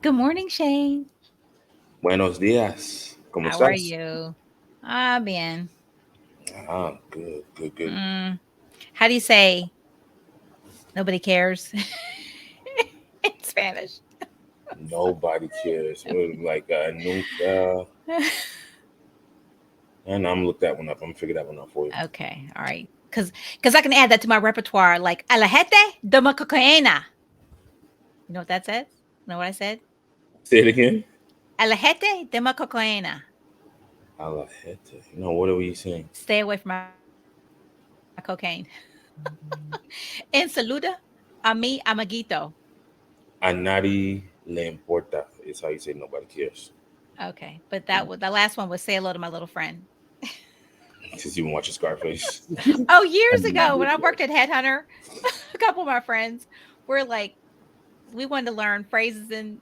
Good morning, Shane. Buenos días. ¿Cómo How are estás? you? Bien. Good, good, good. Mm, how do you say nobody cares in Spanish? Nobody cares. Like nunca. And I'm look that one up. I'm gonna figure that one out for you. Okay, all right. Because I can add that to my repertoire, like a la gente de ma cocaína. You know what that says? Know what I said? Say it again. A la gente de ma cocaína. A la gente. No, what are we saying? Stay away from my cocaine. And saluda a mi amiguito. A nadie le importa is how you say nobody cares. Okay, but that was the last one was say hello to my little friend. Because you been watching Scarface. Oh, A years ago nadie when I worked cares. at Headhunter, a couple of my friends were like, we wanted to learn phrases in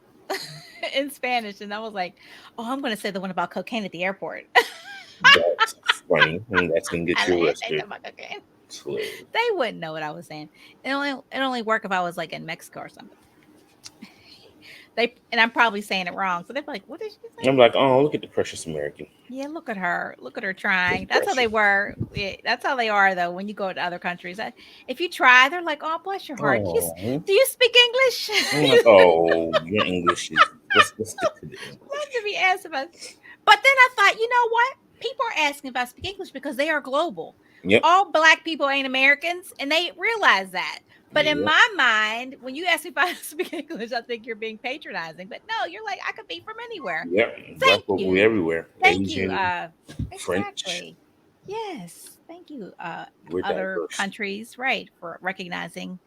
in Spanish, and I was like, "Oh, I'm going to say the one about cocaine at the airport." That's funny. And that's gonna get I you had to say arrested. about cocaine. Slave. They wouldn't know what I was saying. It only work if I was like in Mexico or something. And I'm probably saying it wrong, so they're like, "What did she say?" I'm like, oh, look at the precious American. Yeah, look at her. Look at her trying. That's how they Precious. were. Yeah, that's how they are, though. When you go to other countries, if you try, they're like, "Oh, bless your heart. Oh. Do you speak English?" I'm like, oh, your English is. Let's stick to the Love to English. be asked about. But then I thought, you know what? People are asking if I speak English because they are global. Yep. All black people ain't Americans, and they realize that. But in Yep. my mind, when you ask me if I speak English, I think you're being patronizing. But no, you're like, I could be from anywhere. Yep. Black Thank people you. everywhere. Thank you. Asian, French. Exactly. Yes. Thank you. We're Other diverse. countries, right, for recognizing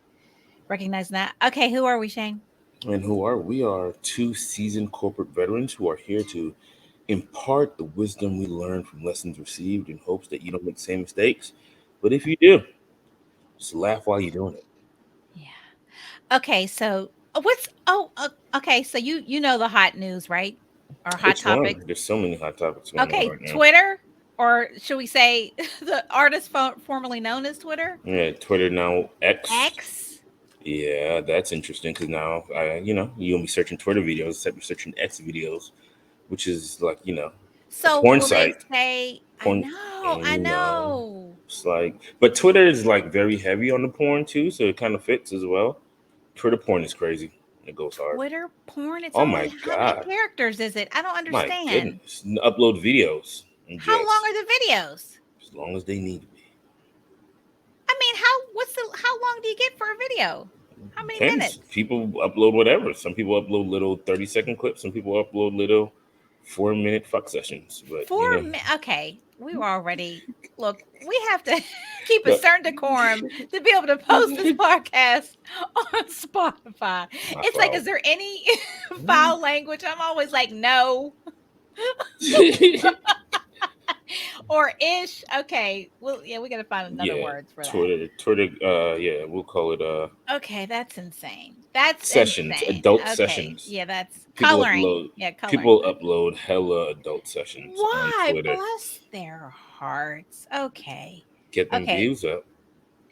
that. Okay, who are we, Shane? And who are we? Are two seasoned corporate veterans who are here to impart the wisdom we learned from lessons received in hopes that you don't make the same mistakes. But if you do, just laugh while you're doing it. Yeah. Okay, so okay, so you know the hot news, right? Or hot Which one? topics. There's so many hot topics going on Okay, right now. Twitter, or should we say the artist formerly known as Twitter? Yeah, Twitter now X. X. Yeah, that's interesting because now, you gonna be searching Twitter videos except you're searching X videos, which is like, a So porn will they site. say, I Porn, know, and I know. it's like, but Twitter is like very heavy on the porn too, so it kind of fits as well. Twitter porn is crazy. It goes hard. Twitter porn, it's Oh only my how many god, characters is it? I don't my understand. goodness! Upload videos and How long just are the videos? as long as they need to be. I mean, how long do you get for a video? How many Depends. minutes? People upload whatever. Some people upload little 30-second clips. Some people upload little 4-minute fuck sessions. But Okay, we were already look. We have to keep a look, certain decorum to be able to post this podcast on Spotify. my It's like, is fault. there any foul language? I'm always like, no or ish. Okay, well, yeah, we got to find another Yeah, words for that. Twitter. Yeah, we'll call it Okay, that's insane. That's sessions, insane. adult Okay, sessions. yeah, that's People coloring. upload. Yeah, coloring. People upload hella adult sessions on Why? Twitter. Bless their hearts. Okay. Get them Okay. views up.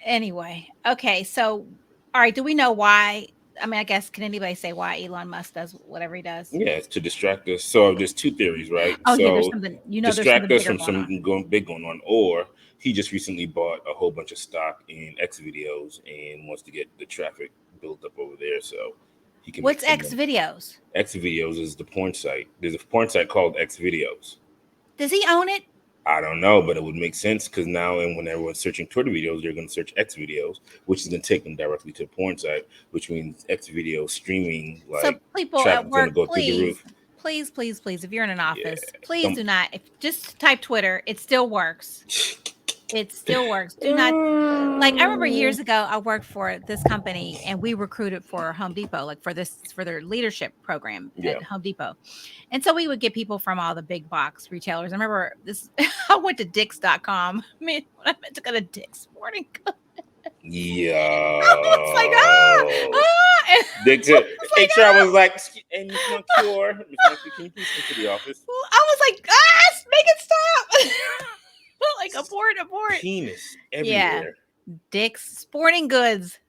Anyway, okay, so all right, do we know why? I mean, I guess can anybody say why Elon Musk does whatever he does? Yeah, it's to distract us. So there's two theories, right? Oh yeah, So there's distract something us bigger from going on. something going big going on, or he just recently bought a whole bunch of stock in X videos and wants to get the traffic built up over there so he can make What's some X money. videos? X videos is the porn site. There's a porn site called X videos. Does he own it? I don't know, but it would make sense because now, and when everyone's searching Twitter videos, they're going to search X videos, which is going to take them directly to the porn site, which means X video streaming, So like people at traffic's going to work, go through the please, roof. please, please, please, if you're in an office, Yeah. please Don't. do not. If just type Twitter, it still works. It still works. Do not like I remember years ago I worked for this company and we recruited for Home Depot, like for their leadership program Yeah. at Home Depot. And so we would get people from all the big box retailers. I remember this I went to Dicks.com. I mean, when I meant to go to Dick's Sporting Goods, I was like, Yo. and Dixon, I was like, HR was like, hey, Miss Moncure, Miss Moncure, can you please come to the office? I was like, make it stop. Like abort. Penis Yeah. everywhere. Dick's Sporting Goods.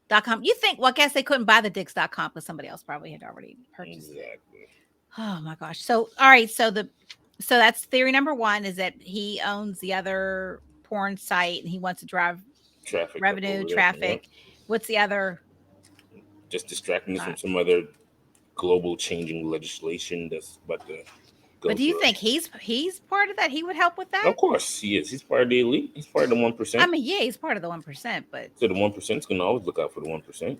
.com. You think? Well, I guess they couldn't buy the Dicks.com because somebody else probably had already purchased it. Exactly. Oh my gosh. So all right. So that's theory number one is that he owns the other porn site and he wants to drive Traffic up revenue, over there. Yep. traffic. What's the other? Just distracting us Uh, from some other global changing legislation that's about to but go do you through. think he's part of that? He would help with that? Of course, he is. He's part of the elite. He's part of the 1%. I mean, yeah, he's part of the 1%, So the 1% is gonna always look out for the 1%.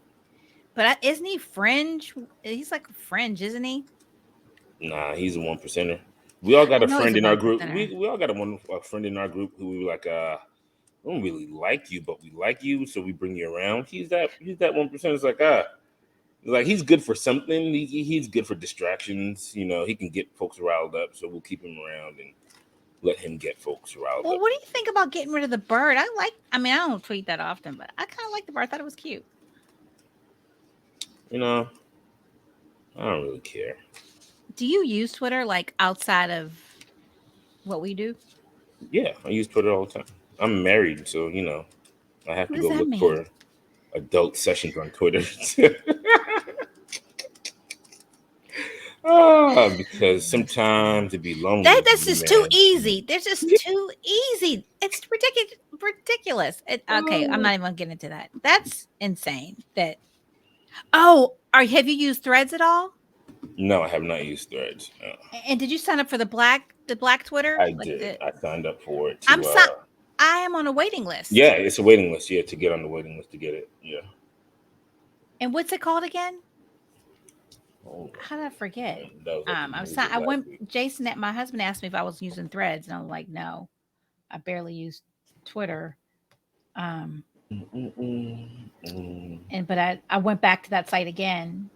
isn't he fringe? He's like a fringe, isn't he? Nah, he's a 1%er. We all got I a know he's friend a in our one group. percenter. We all got a friend in our group who we like. We don't really like you, but we like you, so we bring you around. He's that 1%. It's like he's good for something. He's good for distractions. You know, he can get folks riled up, so we'll keep him around and let him get folks riled Well, up. what do you think about getting rid of the bird? I mean, I don't tweet that often, but I kind of like the bird. I thought it was cute. You know, I don't really care. Do you use Twitter like outside of what we do? Yeah, I use Twitter all the time. I'm married, so I have What to does go that look mean? for adult sessions on Twitter. Because sometimes it'd be lonely to That's be just too man. easy. They're just too easy. It's ridiculous. Ridiculous. Okay, I'm not even gonna get into that. That's insane. That have you used Threads at all? No, I have not used Threads. No. And did you sign up for the black Twitter? I Like did. the I signed up for it I'm to. so I am on a waiting Yeah, list. it's a waiting list. Yeah, to get on the waiting list to get it. Yeah. And what's it called again? Oh, How did I forget? that was like the I was news of I last went week. Jason my husband asked me if I was using Threads, and I'm like, no, I barely use Twitter. Um, Mm-mm-mm-mm. but I went back to that site again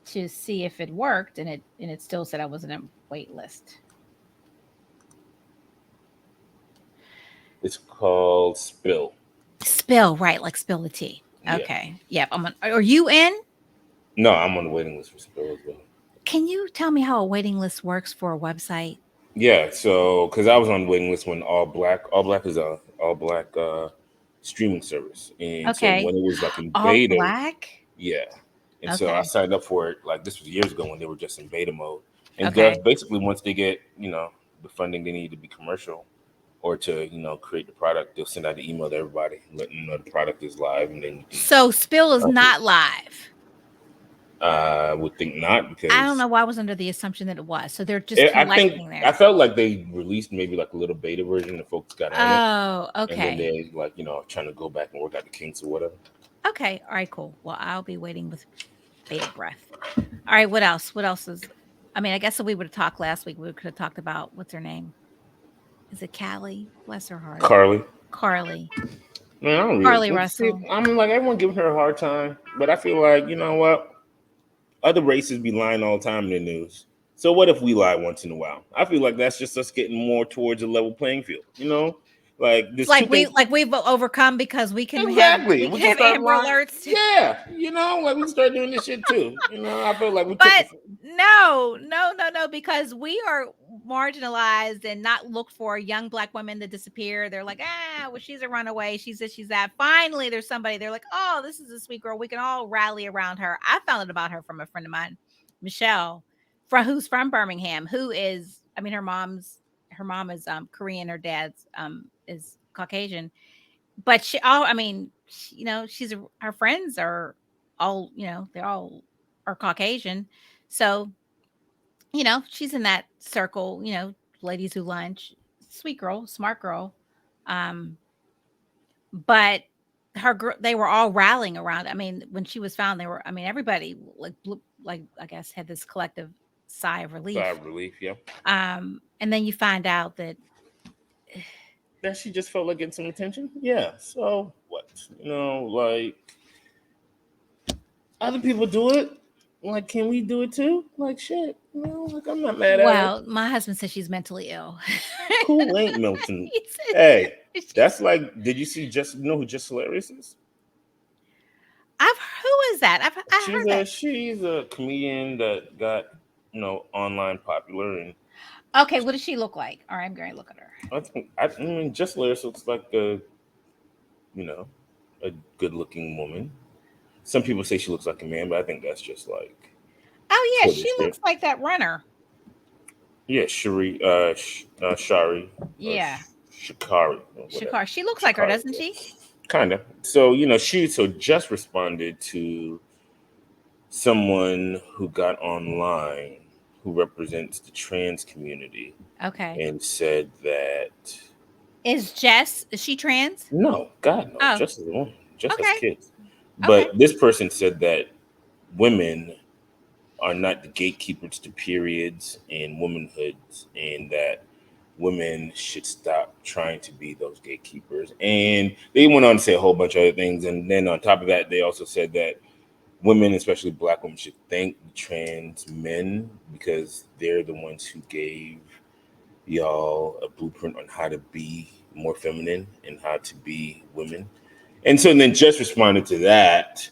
to see if it worked, and it still said I was in a wait list. It's called Spill. Spill, right, like spill the tea. Yeah. Okay. Yep. Are you in? No, I'm on the waiting list for Spill as well. Can you tell me how a waiting list works for a website? Yeah, so because I was on the waiting list when All Black is a All Black streaming service, and so Okay. when it was like in All beta, black? yeah, and so I Okay. signed up for it. Like this was years ago when they were just in beta mode, and Okay. just basically once they get the funding they need to be commercial or to create the product, they'll send out an email to everybody letting them know the product is live, and then you can. So spill is Okay. not live. I would think not I don't because know why I was under the assumption that it was. So they're just I think collecting I there. felt like they released maybe like a little beta version and folks got on it. Oh, And then okay. they like trying to go back and work out the kinks or whatever. Okay. All right, cool. Well, I'll be waiting with bated breath. All right, what else? What else is I mean, I guess if we would have talked last week, we could have talked about what's her name? Is it Callie? Bless her heart. Carly, Carly. man, I don't really Carly see. Russell. I'm like everyone giving her a hard time, but I feel like you know what? Other races be lying all the time in the news. So what if we lie once in a while? I feel like that's just us getting more towards a level playing field. Like It's there's two things. like we've overcome because Exactly. we We can can have start Amber lying. Alerts. Yeah, like we can start doing this shit too. I feel like we took the. But no, no, no, no, because we are marginalized and not looked for. Young black women that disappear. They're like, well, she's a runaway. She's this, she's that. Finally, there's somebody. They're like, oh, this is a sweet girl. We can all rally around her. I found it about her from a friend of mine, Michelle, who's from Birmingham. Who is, I mean, her mom is Korean. Her dad's is Caucasian. But I mean, her friends are all, they're all are Caucasian. So, she's in that circle, ladies who lunch, sweet girl, smart girl. Um, but they were all rallying around. I mean, when she was found, I mean, everybody like I guess had this collective sigh of Sigh relief. of relief, yeah. And then you find out that That she just felt like getting some attention. Yeah. So what? Like other people do it. Like, can we do it too? Like, shit. Like I'm not mad at her. well, my husband says she's mentally ill. Who ain't Milton? He Hey, says that's like. Did you see? Just who Just Hilarious is? Who is that? I She's heard a that. she's a comedian that got online popular, and Okay, what does she look like? All right, I'm going to look at her. I mean, Just Hilarious looks like a you know a good looking woman. Some people say she looks like a man, but I think that's just like Oh yeah, Twitter she shit. looks like that runner. Yeah, Shari, or Yeah, Shikari, or whatever. Shakar. She looks like her, Shikari, doesn't yeah. she? Kind of. So, she just responded to someone who got online who represents the trans community Okay. and said that Is she trans? no, God, no, Oh, just as a woman, just as okay. kids. Okay. But this person said that women are not the gatekeepers to periods and womanhoods, and that women should stop trying to be those gatekeepers. And they went on to say a whole bunch of other things. And then on top of that, they also said that women, especially black women, should thank trans men because they're the ones who gave y'all a blueprint on how to be more feminine and how to be women. And so then just responded to that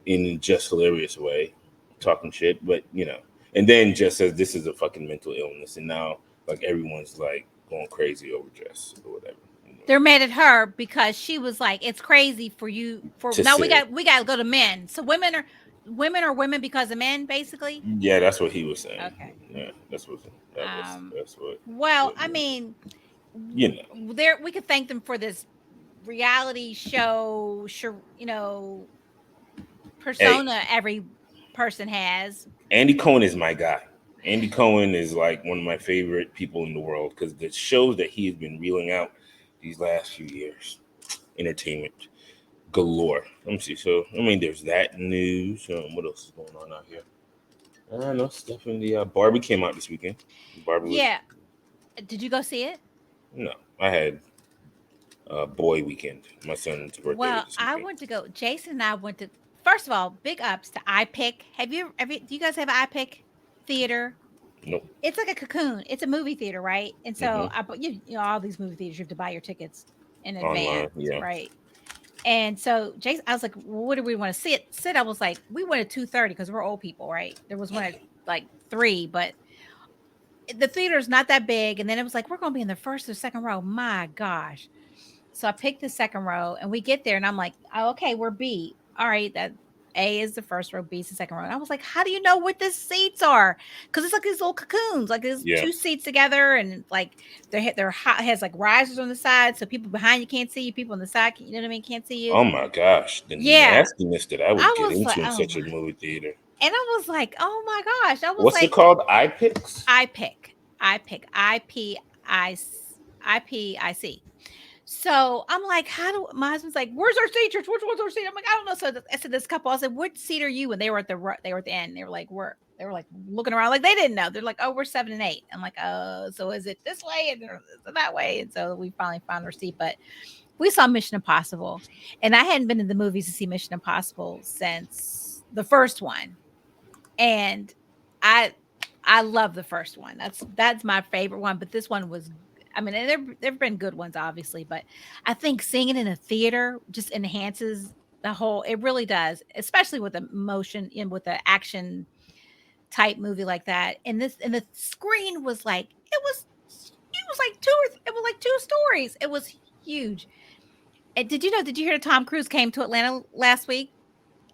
in just hilarious way, talking shit, but and then just says this is a fucking mental illness, and now like everyone's like going crazy over Jess or whatever. They're mad at her because she was like, "It's crazy for you for To now. say, We got to go to men. So women are women because of men, basically." yeah, that's what he was saying. Okay. Yeah, Um. that's what Well, what I mean, you know. there we could thank them for this reality show. Sure, Hey, persona every person has. Andy Cohen is my guy. Andy Cohen is like one of my favorite people in the world because the shows that he has been reeling out these last few years, entertainment galore. Let me see. So, I mean, there's that news. What else is going on out here? I don't know. Stuff in the Barbie came out this weekend. Barbie was Yeah. Did you go see it? no. I had boy weekend. My son's birthday was Well, this I weekend. went to go. Jason and I went to. First of all, big ups to iPick. Do you guys have iPick theater? Nope. It's like a cocoon. It's a movie theater, right? And so Hmm. I bought all these movie theaters. You have to buy your tickets in Online. advance, Yeah. right? And so Jason, I was like, well, "What do we want to sit?" I was like, "We went at 2:30 because we're old people, right?" There was one at like 3, but the theater's not that big. And then it was like, "We're going to be in the first or second row." My gosh! So I picked the second row, and we get there, and I'm like, oh, "Okay, we're B. All right, that A is the first row, B is the second row." And I was like, "How do you know what the seats are?" Because it's like these little cocoons, like there's Yeah. two seats together, and like they're hot, has like risers on the side, so people behind you can't see you, people on the side, you know what I mean, can't see you. Oh my gosh, the Yeah, nastiness that I would I get was like, into in oh such a my, movie theater. and I was like, oh my gosh, I was What's it like, called? iPix? I pick, I pick, I pick, I P I C. So I'm like, how do my husband's like, where's our seat? Which one's our seat? I'm like, I don't know. So I said, this couple, I said, what seat are you? And they were at they were at the end. They were like looking around like they didn't know. They're like, oh, we're 7 and 8. I'm like, oh, so is it this way and is it that way? And so we finally found our seat. But we saw Mission Impossible, and I hadn't been to the movies to see Mission Impossible since the first one, and I I love the first one. That's my favorite one. But this one was, I mean, and there've been good ones, obviously, but I think seeing it in a theater just enhances the whole. It really does, especially with the motion and with the action type movie like that. And the screen was like it was like 2 stories. It was huge. And did you know? Did you hear that Tom Cruise came to Atlanta last week?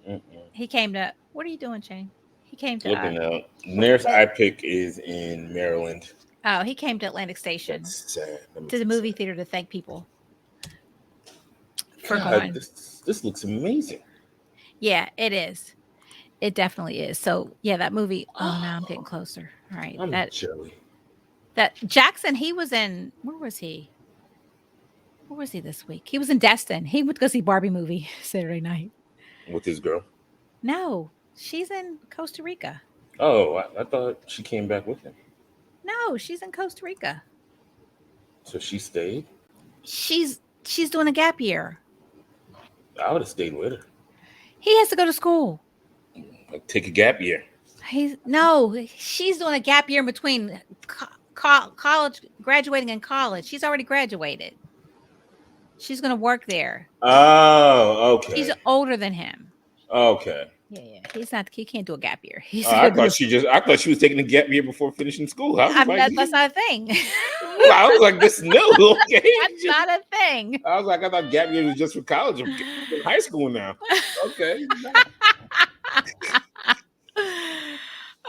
Mm-mm. He came to. What are you doing, Shane? He came to. Looking out. Nearest iPick is in Maryland. Oh, he came to Atlantic That's Station sad. That to makes the me movie sad. theater to thank people for God, going. this looks amazing. Yeah, it is. It definitely is. So yeah, that movie. Oh, now I'm getting Oh, closer. All right, I'm jelly. that Jackson. He was in. Where was he? Where was he this week? He was in Destin. He went to go see Barbie movie Saturday night. With this girl. No, she's in Costa Rica. Oh, I thought she came back with him. No, she's in Costa Rica. So she stayed? She's doing a gap year. I would have stayed with her. He has to go to school. Like take a gap year. He's no, she's doing a gap year in between college, graduating and college. She's already graduated. She's going to work there. Oh, She's okay. older than him. Okay. Yeah, yeah. He's not. He can't do a gap year. He's I going to thought do. I thought she was taking a gap year before finishing school. I was like, That's not a thing. I was like, this new, okay. That's not a thing. I was like, I thought gap year was just for college. I'm in high school now. Okay.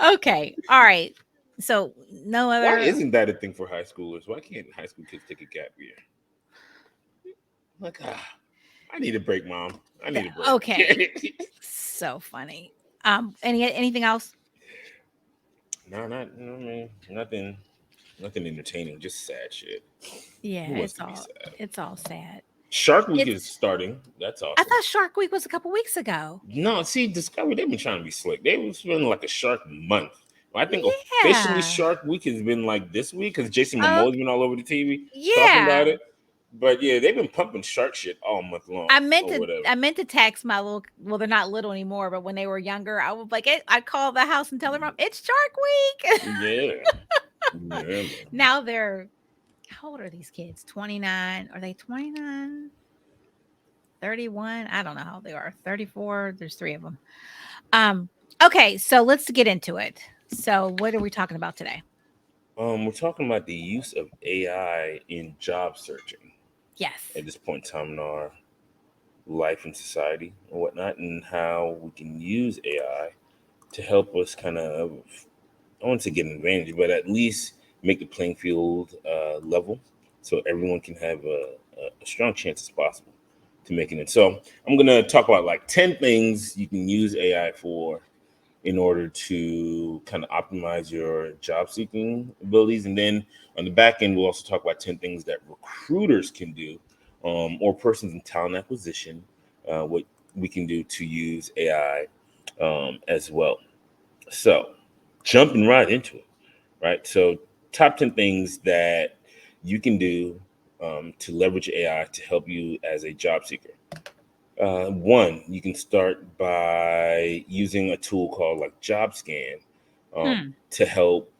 Okay. All right. So no Why other. isn't that a thing for high schoolers? Why can't high school kids take a gap year? Like, I need a break, mom. I need a break. Okay. So funny. Anything else? No, not. I mean, nothing. Nothing entertaining. Just sad shit. Yeah, Who wants to be sad? it's all sad. Shark Week It's is starting. That's I awesome. thought Shark Week was a couple weeks ago. No, see, Discovery, they've been trying to be slick. They was spending like a Shark Month. I think officially Yeah. Shark Week has been like this week because Jason Oh, Momoa's been all over the TV talking about yeah. it. But yeah, they've been pumping shark shit all month long or whatever. I meant to text my little, well, they're not little anymore, but when they were younger, I was like, I'd call the house and tell them it's Shark Week. Yeah. Yeah, man. Now they're, how old are these kids? 29? Are they 29? 31? I don't know how they are. 34. There's three of them. Um, okay, so let's get into it. So what are we talking about today? We're talking about the use of AI in job searching Yes. at this point in time in our life and society and whatnot, and how we can use AI to help us kind of, I won't say get an advantage, but at least make the playing field level so everyone can have a strong chance as possible to making it. So I'm going to talk about like 10 things you can use AI for in order to kind of optimize your job seeking abilities. And then on the back end, we'll also talk about 10 things that recruiters can do, or persons in talent acquisition, what we can do to use AI as well. So jumping right into it, right? So top 10 things that you can do to leverage AI to help you as a job seeker. One, you can start by using a tool called like Job Scan Hmm. to help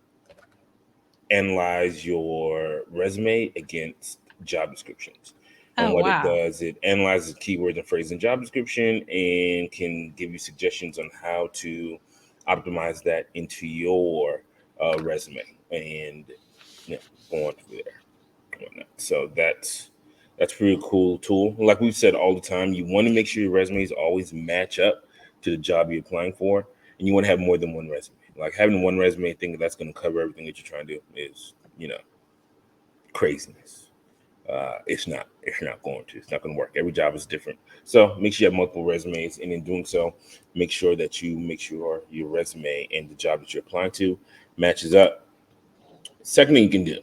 analyze your resume against job descriptions. And Oh, what it wow. does, it analyzes keywords and phrases in job description and can give you suggestions on how to optimize that into your resume and go on from there. Whatnot. So that's a pretty cool tool. Like we've said all the time, you want to make sure your resumes always match up to the job you're applying for, and you want to have more than one resume. Like having one resume, thinking that's going to cover everything that you're trying to do is, craziness. It's not. It's not going to. It's not going to work. Every job is different. So make sure you have multiple resumes, and in doing so, make sure that you make sure your resume and the job that you're applying to matches up. Second thing you can do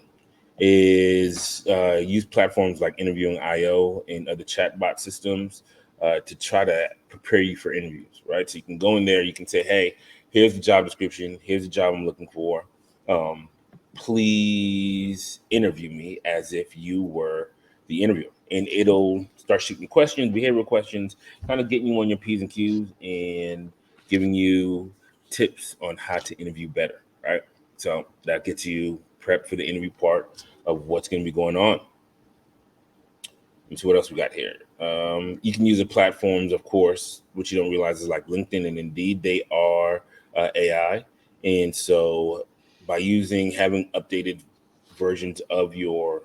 is use platforms like Interviewing IO and other chatbot systems to try to prepare you for interviews, right? So you can go in there, you can say, hey, here's the job description, here's the job I'm looking for. Um, Please interview me as if you were the interviewer. And it'll start shooting questions, behavioral questions, kind of getting you on your P's and Q's and giving you tips on how to interview better, right? So that gets you prepped for the interview part of what's going to be going on. And so what else we got here? You can use the platforms, of course, which you don't realize is like LinkedIn and Indeed. They are AI, and so by having updated versions of your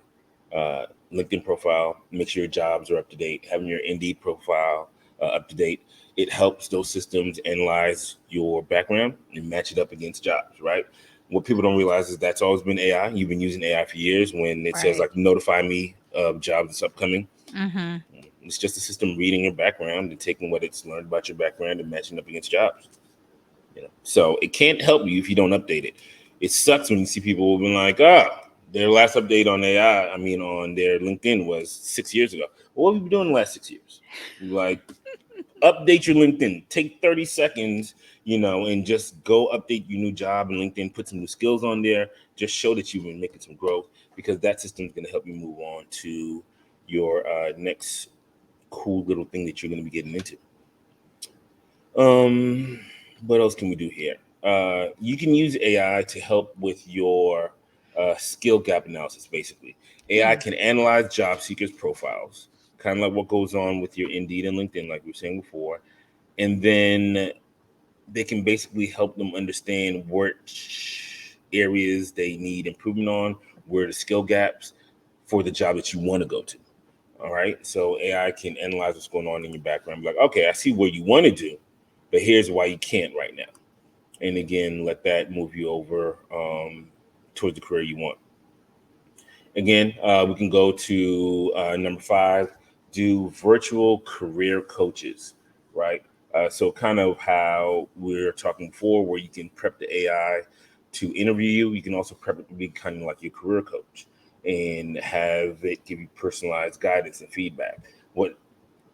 LinkedIn profile, make sure your jobs are up to date. Having your Indeed profile up to date, it helps those systems analyze your background and match it up against jobs. Right. What people don't realize is that's always been AI. You've been using AI for years. When it says Right. like notify me of jobs that's upcoming, Mm-hmm. it's just a system reading your background and taking what it's learned about your background and matching up against jobs. So it can't help you if you don't update it. It sucks when you see people being like, their last update on AI, I mean, on their LinkedIn was 6 years ago. Well, what have you been doing the last 6 years? Like, update your LinkedIn. Take 30 seconds, and just go update your new job and LinkedIn, put some new skills on there. Just show that you've been making some growth because that system is going to help you move on to your next cool little thing that you're going to be getting into. Um, what else can we do here? You can use AI to help with your skill gap analysis. Basically, AI Hmm. can analyze job seekers' profiles, kind of like what goes on with your Indeed and LinkedIn, like we were saying before, and then they can basically help them understand which areas they need improvement on where are the skill gaps for the job that you want to go to. All right. So AI can analyze what's going on in your background. Be like, okay, I see what you want to do, but here's why you can't right now. And again, let that move you over towards the career you want. Again, we can go to number 5, do virtual career coaches, right? So kind of how we are talking before, where you can prep the AI to interview you. You can also prep it to be kind of like your career coach and have it give you personalized guidance and feedback. What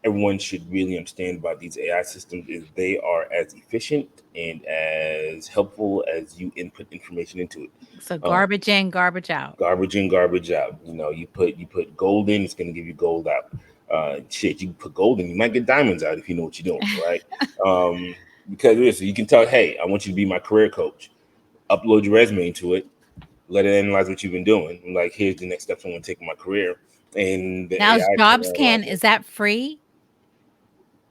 everyone should really understand about these AI systems is they are as efficient and as helpful as you input information into it. So Um, garbage in, garbage out. Garbage in, garbage out. You put gold in, it's going to give you gold out. Shit, you put gold in, you might get diamonds out if you know what you're doing, right? Um, because listen, you can tell, hey, I want you to be my career coach. Upload your resume into it, let it analyze what you've been doing. Like, here's the next steps I want to take in my career, and the Now is AI can JobScan, analyze it. is that free?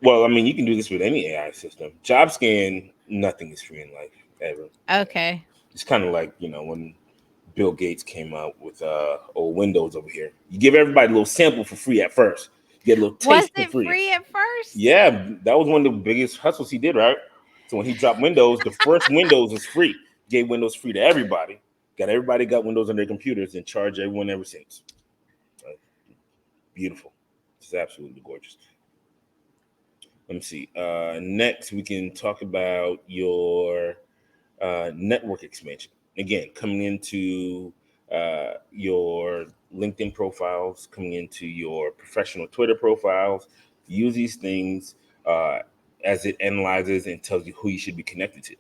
Well, I mean, you can do this with any AI system. Job scan, nothing is free in life ever. Okay. It's kind of like when Bill Gates came out with old Windows over here. You give everybody a little sample for free at first. You get a little Was taste for it free. free at first? Yeah, that was one of the biggest hustles he did, right? So when he dropped Windows, the first Windows was free. Gave Windows free to everybody. Got everybody got Windows on their computers and charged everyone ever since. Uh, Beautiful. It's absolutely gorgeous. Let me see. Next, we can talk about your network expansion. Again, coming into your LinkedIn profiles, coming into your professional Twitter profiles. Use these things uh, as it analyzes and tells you who you should be connected to.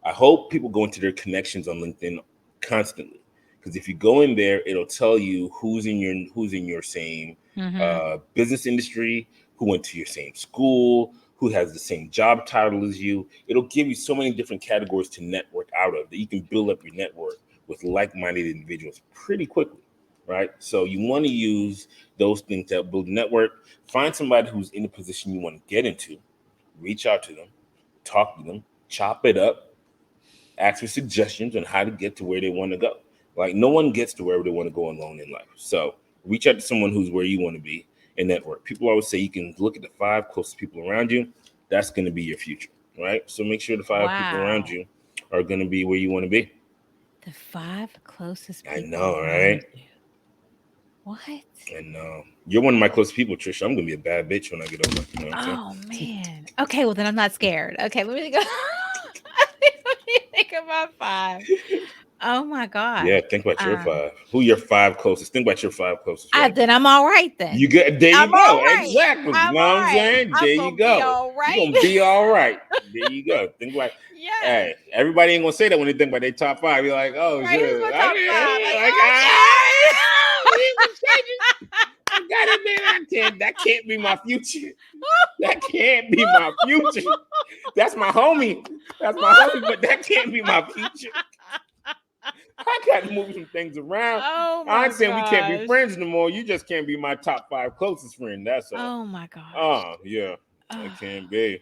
I hope people go into their connections on LinkedIn constantly, because if you go in there, it'll tell you who's in your same Mhm. business industry, who went to your same school, who has the same job title as you. It'll give you so many different categories to network out of that you can build up your network with like-minded individuals pretty quickly, right? So you want to use those things to help build a network. Find somebody who's in the position you want to get into, reach out to them, talk to them, chop it up, ask for suggestions on how to get to where they want to go. Like, no one gets to wherever they want to go alone in life. So reach out to someone who's where you want to be and network. People always say you can look at the 5 closest people around you. That's going to be your future, right? So make sure the 5 people around Wow. you are going to be where you want to be. The 5 closest I people know, around right? you. What? And you're one of my closest people, Trisha. I'm gonna be a bad bitch when I get older. You know what I'm saying? Oh man. Okay, well then I'm not scared. Okay, let me think. Let me think about 5. Oh my Yeah, gosh. think about your Um, 5. Who your 5 closest? Think about your 5 closest right now. then I'm all right You then. get there. You I'm all go. right. Exactly. You I'm know all what I'm right. saying? There I'm you gonna be go. all You're right. gonna be all right. There you go. Think like, Yes. hey, everybody ain't gonna say that when they think about their top 5. You're like, oh Right. Who's shit. my Like, top 5? Like, like, oh I gotta be that can't be my future. That can't be my future. That's my homie. That's my homie, but that can't be my future. I got to move some things around. Oh I my ain't saying we can't be gosh. friends no more. You just can't be my top 5 closest friend. That's all. Oh my gosh. Oh, yeah. I Oh. can't be.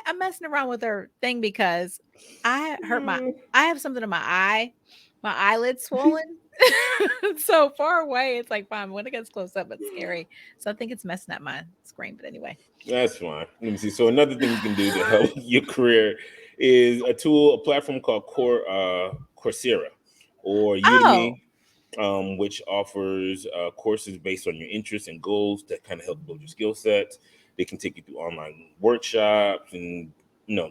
I'm messing around with her thing because I hurt my Mm. I have something in my eye. My eyelid's swollen. So far away, it's like fine. When it gets close up, it's scary. So I think it's messing up my screen. But anyway. That's fine. Let me see. So another thing you can do to help your career is a platform called Coursera or Oh. Udemy, which offers courses based on your interests and goals that kind of help build your skill sets. They can take you through online workshops and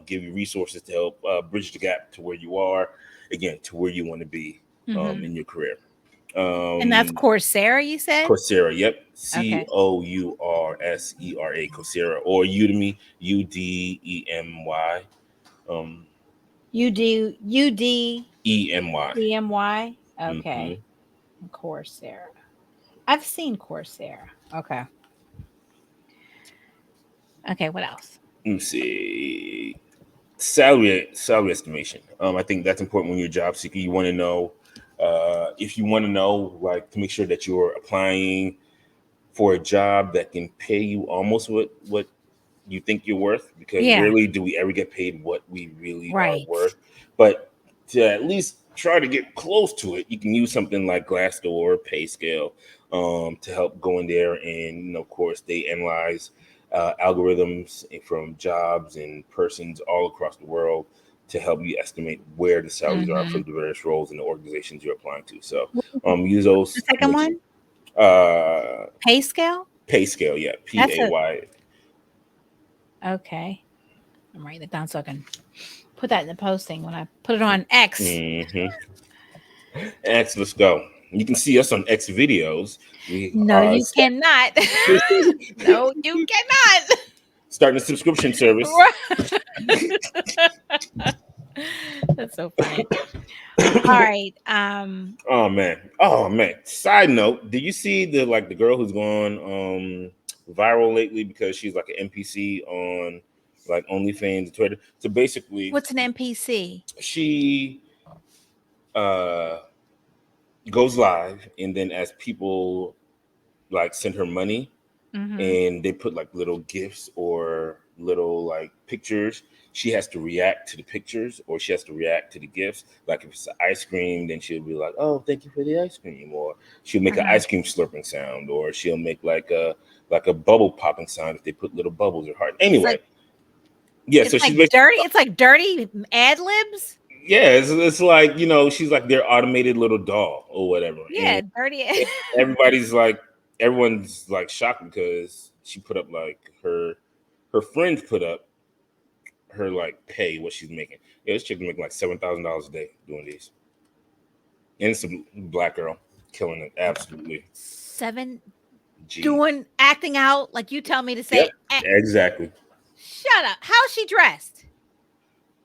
give you resources to help bridge the gap to where you are, again, to where you want to be Hmm. in your career. And that's Um, Coursera, you said? Coursera, yep, Okay. Coursera, Coursera, or Udemy, Udemy, UD EMY. CMY. Mm-hmm. Okay. Coursera. I've seen Coursera. Okay. Okay. What else? Let me see. Salary estimation. I think that's important when you're a job seeker. You want to know if you want to know, like, to make sure that you're applying for a job that can pay you almost what you think you're worth, because Yeah. rarely do we ever get paid what we really are Right. worth. But to at least try to get close to it, you can use something like Glassdoor or PayScale to help go in there. And, of course, they analyze algorithms from jobs and persons all across the world to help you estimate where the salaries are for Mm-hmm. the various roles in the organizations you're applying to. So use What's the those. second one? Uh, Pay scale? PayScale, yeah, That's a PAY. okay. I'm writing it down so I can put that in the posting when I put it on X. Mm-hmm. X, let's go. You can see us on X videos. We No, are you cannot. No, you cannot. starting a subscription service. Right. That's so funny. All right. Oh man. Side note, did you see the girl who's gone viral lately because she's like an NPC on like OnlyFans and Twitter? So basically What's an NPC? she uh goes live, and then as people like send her money, Mm-hmm. and they put like little gifts or little like pictures, she has to react to the pictures or she has to react to the gifts. Like if it's ice cream, then she'll be like, oh, thank you for the ice cream, or she'll make an Uh-huh. ice cream slurping sound, or she'll make like a bubble popping sound if they put little bubbles or heart. It's Anyway, like yeah, so it's she's like basically, dirty. It's like dirty ad libs. yeah, it's like, she's like their automated little doll or whatever. Yeah, dirty. Everybody's like, everyone's like shocked because she put up like her friends put up her like pay what she's making. Yeah, this chick making like $7,000 a day doing these, and it's a black girl killing it absolutely. Seven G. doing acting out like you tell me to say. Yep, exactly. Shut up. How's she dressed?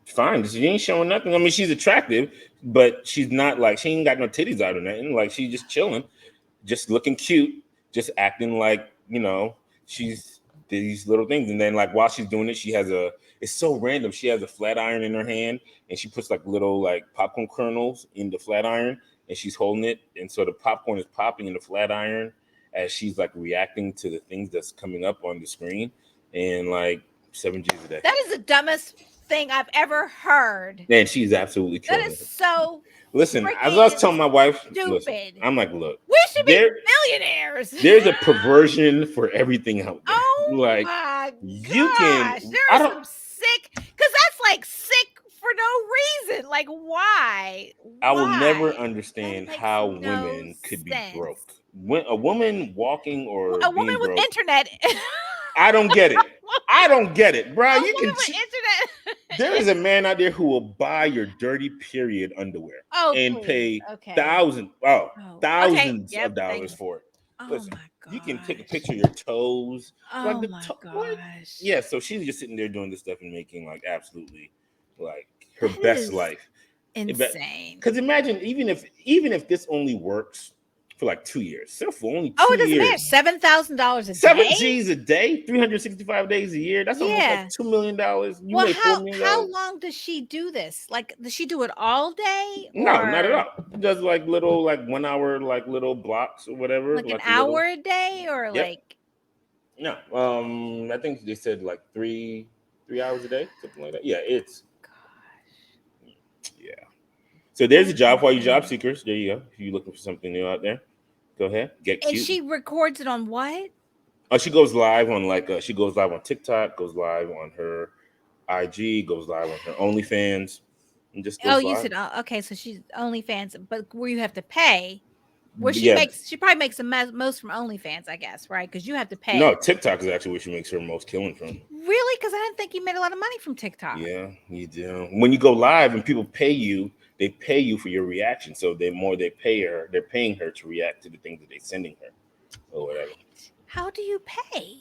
Fine, she ain't showing nothing. I mean, she's attractive, but she's not like, she ain't got no titties out or nothing. Like she's just chilling, just looking cute, just acting like, she's these little things. And then like while she's doing it, she has it's so random. She has a flat iron in her hand, and she puts like little like popcorn kernels in the flat iron, and she's holding it. And so the popcorn is popping in the flat iron as she's like reacting to the things that's coming up on the screen. And like 7 G's a day. That is the dumbest thing I've ever heard. And she's absolutely That killing is it. so Listen, as I was telling my wife, listen, stupid. I'm like, look, We should be millionaires. there's a perversion for everything out there. Oh Like, my you gosh. can, There I are don't, some sick, because that's like sick for no reason. Like, why? I will never Why? understand That makes how no women could be sense. broke. When a woman walking or A woman being with broke, internet. I don't get it. I don't get it, bro. A You woman can. with internet. There is a man out there who will buy your dirty period underwear Oh, and please. pay Okay. thousands, Oh, okay. thousands Yep. of Thank dollars you. for it. Oh Listen, my you can take a gosh. picture of your toes, like Oh the my what? gosh. Yeah. So she's just sitting there doing this stuff and making like absolutely like her That best is life. insane. Because imagine even if this only works for like 2 years, so for only Oh, two it doesn't matter. years, $7,000 a seven day? G's a day, 365 days a year. That's almost like Yeah. $2 million. You Well, made $4 million. how long does she do this? Like, does she do it all day No, not at or all. She does like little, like 1 hour, like little blocks or whatever. like an Like a little. hour a day or Yep. like No. I think they said like 3 hours a day, something like that. Yeah, yeah. So there's a job for all you job seekers. There you go. If you're looking for something new out there, go ahead, get and cute. she records it on what? Oh, she goes live on she goes live on TikTok, goes live on her IG, goes live on her OnlyFans, and just Oh, goes you live. said okay, so she's OnlyFans, but where you have to pay. Where Yeah. she probably makes the most from OnlyFans, I guess, right? Because you have to pay. No, TikTok is actually where she makes her most killing from. Really? Because I didn't think you made a lot of money from TikTok. Yeah, you do. When you go live and people pay you, they pay you for your reaction. So they're paying her to react to the things that they're sending her or whatever. How do you pay?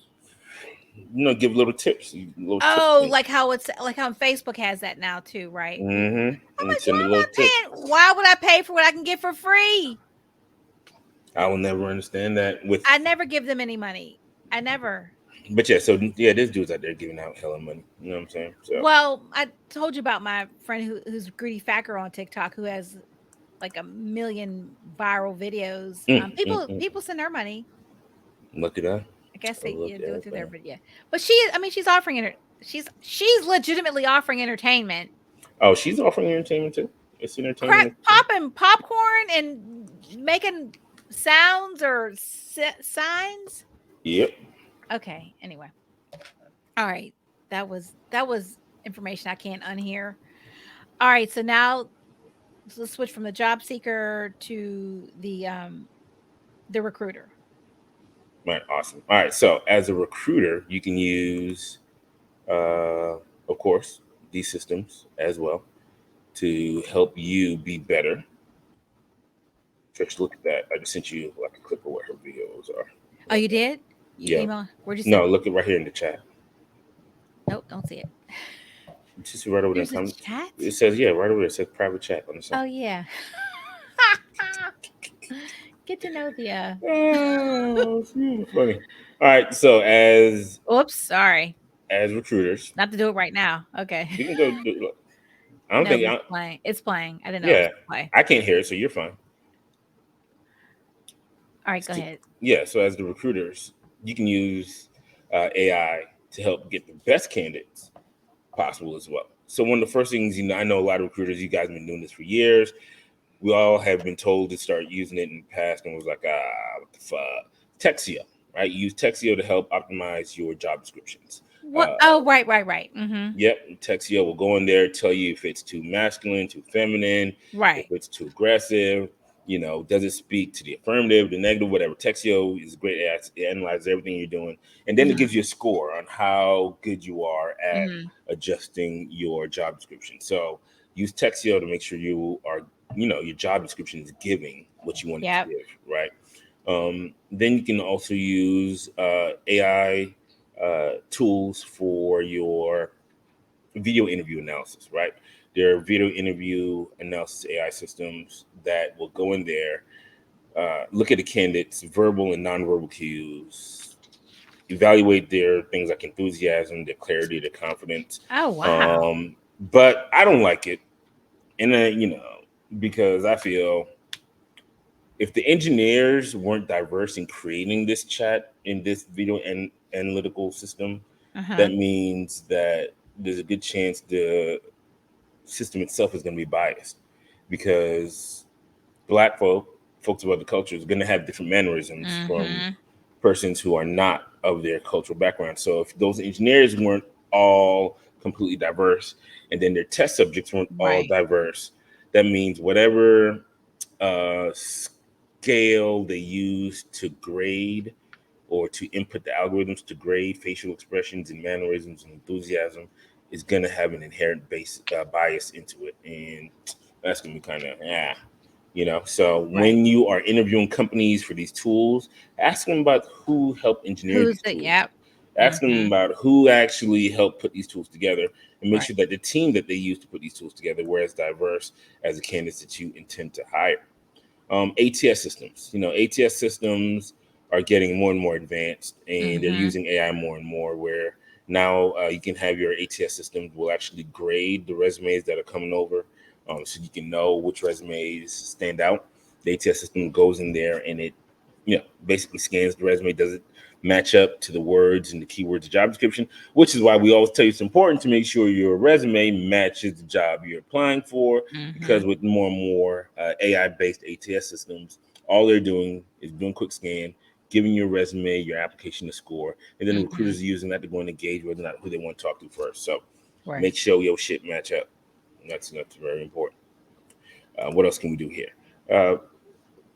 Give little tips. Oh, like how Facebook has that now too, right? Mm-hmm. I'm like, why am I paying? Why would I pay for what I can get for free? I will never understand that. I never give them any money. I never. But yeah, so yeah, there's dudes out there giving out hella money. You know what I'm saying? So. Well, I told you about my friend who's greedy fat girl on TikTok who has like 1 million viral videos. People send her money. Look at that. I guess they do it through their video. But she's offering she's legitimately offering entertainment. Oh, she's offering entertainment too? It's entertaining. Crack popping popcorn and making sounds or signs. Yep. Okay. Anyway. All right. That was information I can't unhear. All right. So now let's switch from the job seeker to the recruiter. Right. Awesome. All right. So as a recruiter, you can use, of course, these systems as well to help you be better. Just look at that. I just sent you like a clip of what her videos are. Oh, you did? You Yeah. email? Where'd you No, send? look at right here in the chat. Nope, don't see it. Just right over there. There's a chat. It says, yeah, right over there. It says private chat on the side. Oh yeah. Get to know the. Oh, it's really funny. All right. So Oops, sorry. as recruiters, Not to do it right now. Okay. you can go. Look, I don't No, think. but it's playing. It's playing. I didn't know it was Yeah, play. I can't hear it, so you're fine. All right, go ahead. Yeah. So as the recruiters, you can use AI to help get the best candidates possible as well. So one of the first things, I know a lot of recruiters. You guys have been doing this for years. We all have been told to start using it in the past, and was like, what the fuck? Texio, right? You use Texio to help optimize your job descriptions. What? Oh, right. Mm-hmm. Yep, Texio will go in there, tell you if it's too masculine, too feminine, if Right. it's too aggressive. Does it speak to the affirmative, the negative, whatever. Texio is great at it analyzes everything you're doing, and then it Mm-hmm. gives you a score on how good you are at Mm-hmm. adjusting your job description. So use Texio to make sure you are, your job description is giving what you want it to Yep. give, right? Then you can also use AI tools for your video interview analysis, right? There are video interview analysis AI systems that will go in there, look at the candidates' verbal and nonverbal cues, evaluate their things like enthusiasm, their clarity, their confidence. Oh wow. But I don't like it, and because I feel if the engineers weren't diverse in creating this chat in this video and analytical system, Uh-huh. that means that there's a good chance the system itself is going to be biased because black folks of other cultures, are going to have different mannerisms from Mm-hmm. persons who are not of their cultural background. So if those engineers weren't all completely diverse and then their test subjects weren't all Right. diverse, that means whatever scale they use to grade or to input the algorithms to grade facial expressions and mannerisms and enthusiasm is going to have an inherent bias into it. And that's going to be kind of, So Right. when you are interviewing companies for these tools, ask them about who helped engineer Who's these the? tools. Yep. Ask them Mm-hmm. about who actually helped put these tools together and make Right. sure that the team that they use to put these tools together were as diverse as the candidates that you intend to hire. ATS systems. ATS systems are getting more and more advanced, and they're Mm-hmm. using AI more and more. Where now you can have your ATS systems will actually grade the resumes that are coming over, so you can know which resumes stand out. The ATS system goes in there and it, basically scans the resume. Does it match up to the words and the keywords of job description? Which is why we always tell you it's important to make sure your resume matches the job you're applying for, Mm-hmm. because with more and more AI-based ATS systems, all they're doing is doing quick scan, giving your resume, your application a score, and then the Mm-hmm. recruiters are using that to go and engage whether or not who they want to talk to first. So Right. make sure your shit match up. And that's very important. What else can we do here?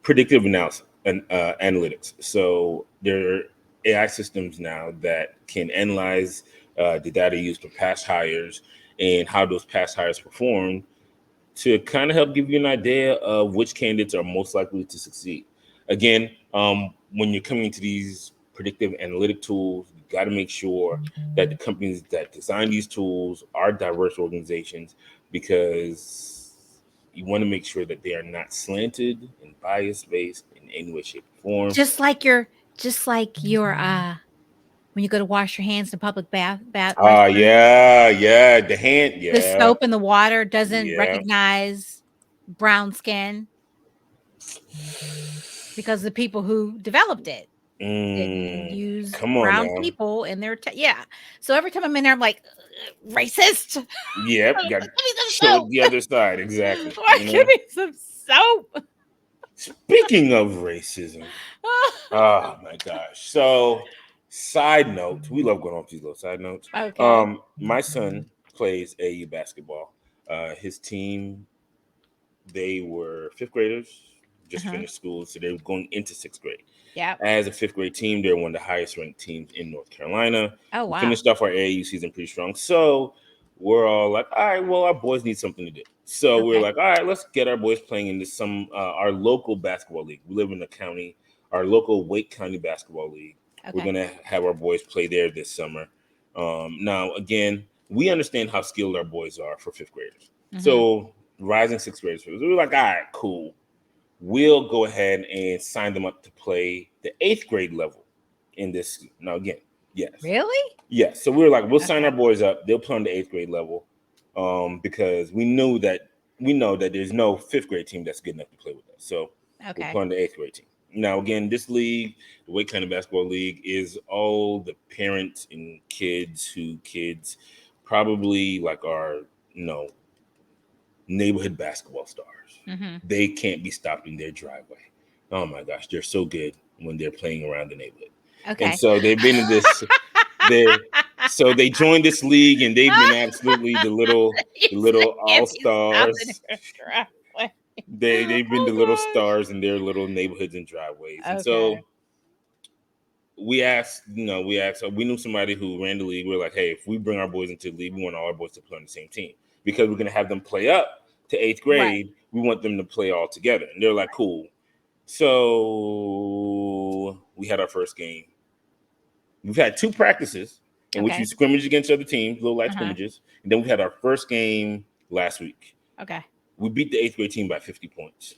Predictive analysis and analytics. So there are AI systems now that can analyze the data used for past hires and how those past hires performed to kind of help give you an idea of which candidates are most likely to succeed. Again, when you're coming into these predictive analytic tools, you got to make sure that the companies that design these tools are diverse organizations, because you want to make sure that they are not slanted and bias based in any way, shape, or form. Just like your when you go to wash your hands in a public bath Ah, restroom, yeah, the hand, the yeah, soap in the water doesn't yeah. recognize brown skin because of the people who developed it. didn't use Come on brown now. people in their yeah. So every time I'm in there, I'm like, racist. Yep, got Give me some show soap. the other side exactly. Or give me some soap. Speaking of racism, oh my gosh. So, side note, we love going off these little side notes. Okay. My son plays AU basketball. His team, they were fifth graders, just Uh-huh. finished school, so they were going into sixth grade. Yep. As a fifth grade team, they're one of the highest ranked teams in North Carolina. Oh We wow. finished off our AAU season pretty strong. So we're all like, all right, well, our boys need something to do. So we're Okay. like, all right, let's get our boys playing in some our local basketball league. We live in the county, our local Wake County basketball league. We're Okay. gonna have our boys play there this summer. Now, again, we understand how skilled our boys are for fifth graders. Mm-hmm. So rising sixth graders, we were like, all right, cool, we'll go ahead and sign them up to play the eighth grade level in this. Now, again, yes, Really? yes. So we were like, we'll sign our Okay. boys up. They'll play on the eighth grade level, because we know that there's no fifth grade team that's good enough to play with us. So we'll Okay. play on the eighth grade team. Now, again, this league, the Wake County Basketball League, is all the parents and kids probably like our, you know, neighborhood basketball stars. Mm-hmm. They can't be stopped in their driveway. Oh my gosh, they're so good when they're playing around the neighborhood. And Okay. so they've been in this they so they joined this league and they've been absolutely You the said little all can't be stopped in stars. her driveway. They've been the little Oh stars in their little neighborhoods and driveways. And gosh. Okay. so we asked, we knew somebody who ran the league. We are like, hey, if we bring our boys into the league, we want all our boys to play on the same team because we're going to have them play up to eighth Right. grade. We want them to play all together. And they're like, cool. So we had our first game. We've had two practices in which we Okay. scrimmaged against other teams, little light Uh-huh. scrimmages. And then we had our first game last week. Okay. We beat the eighth grade team by 50 points.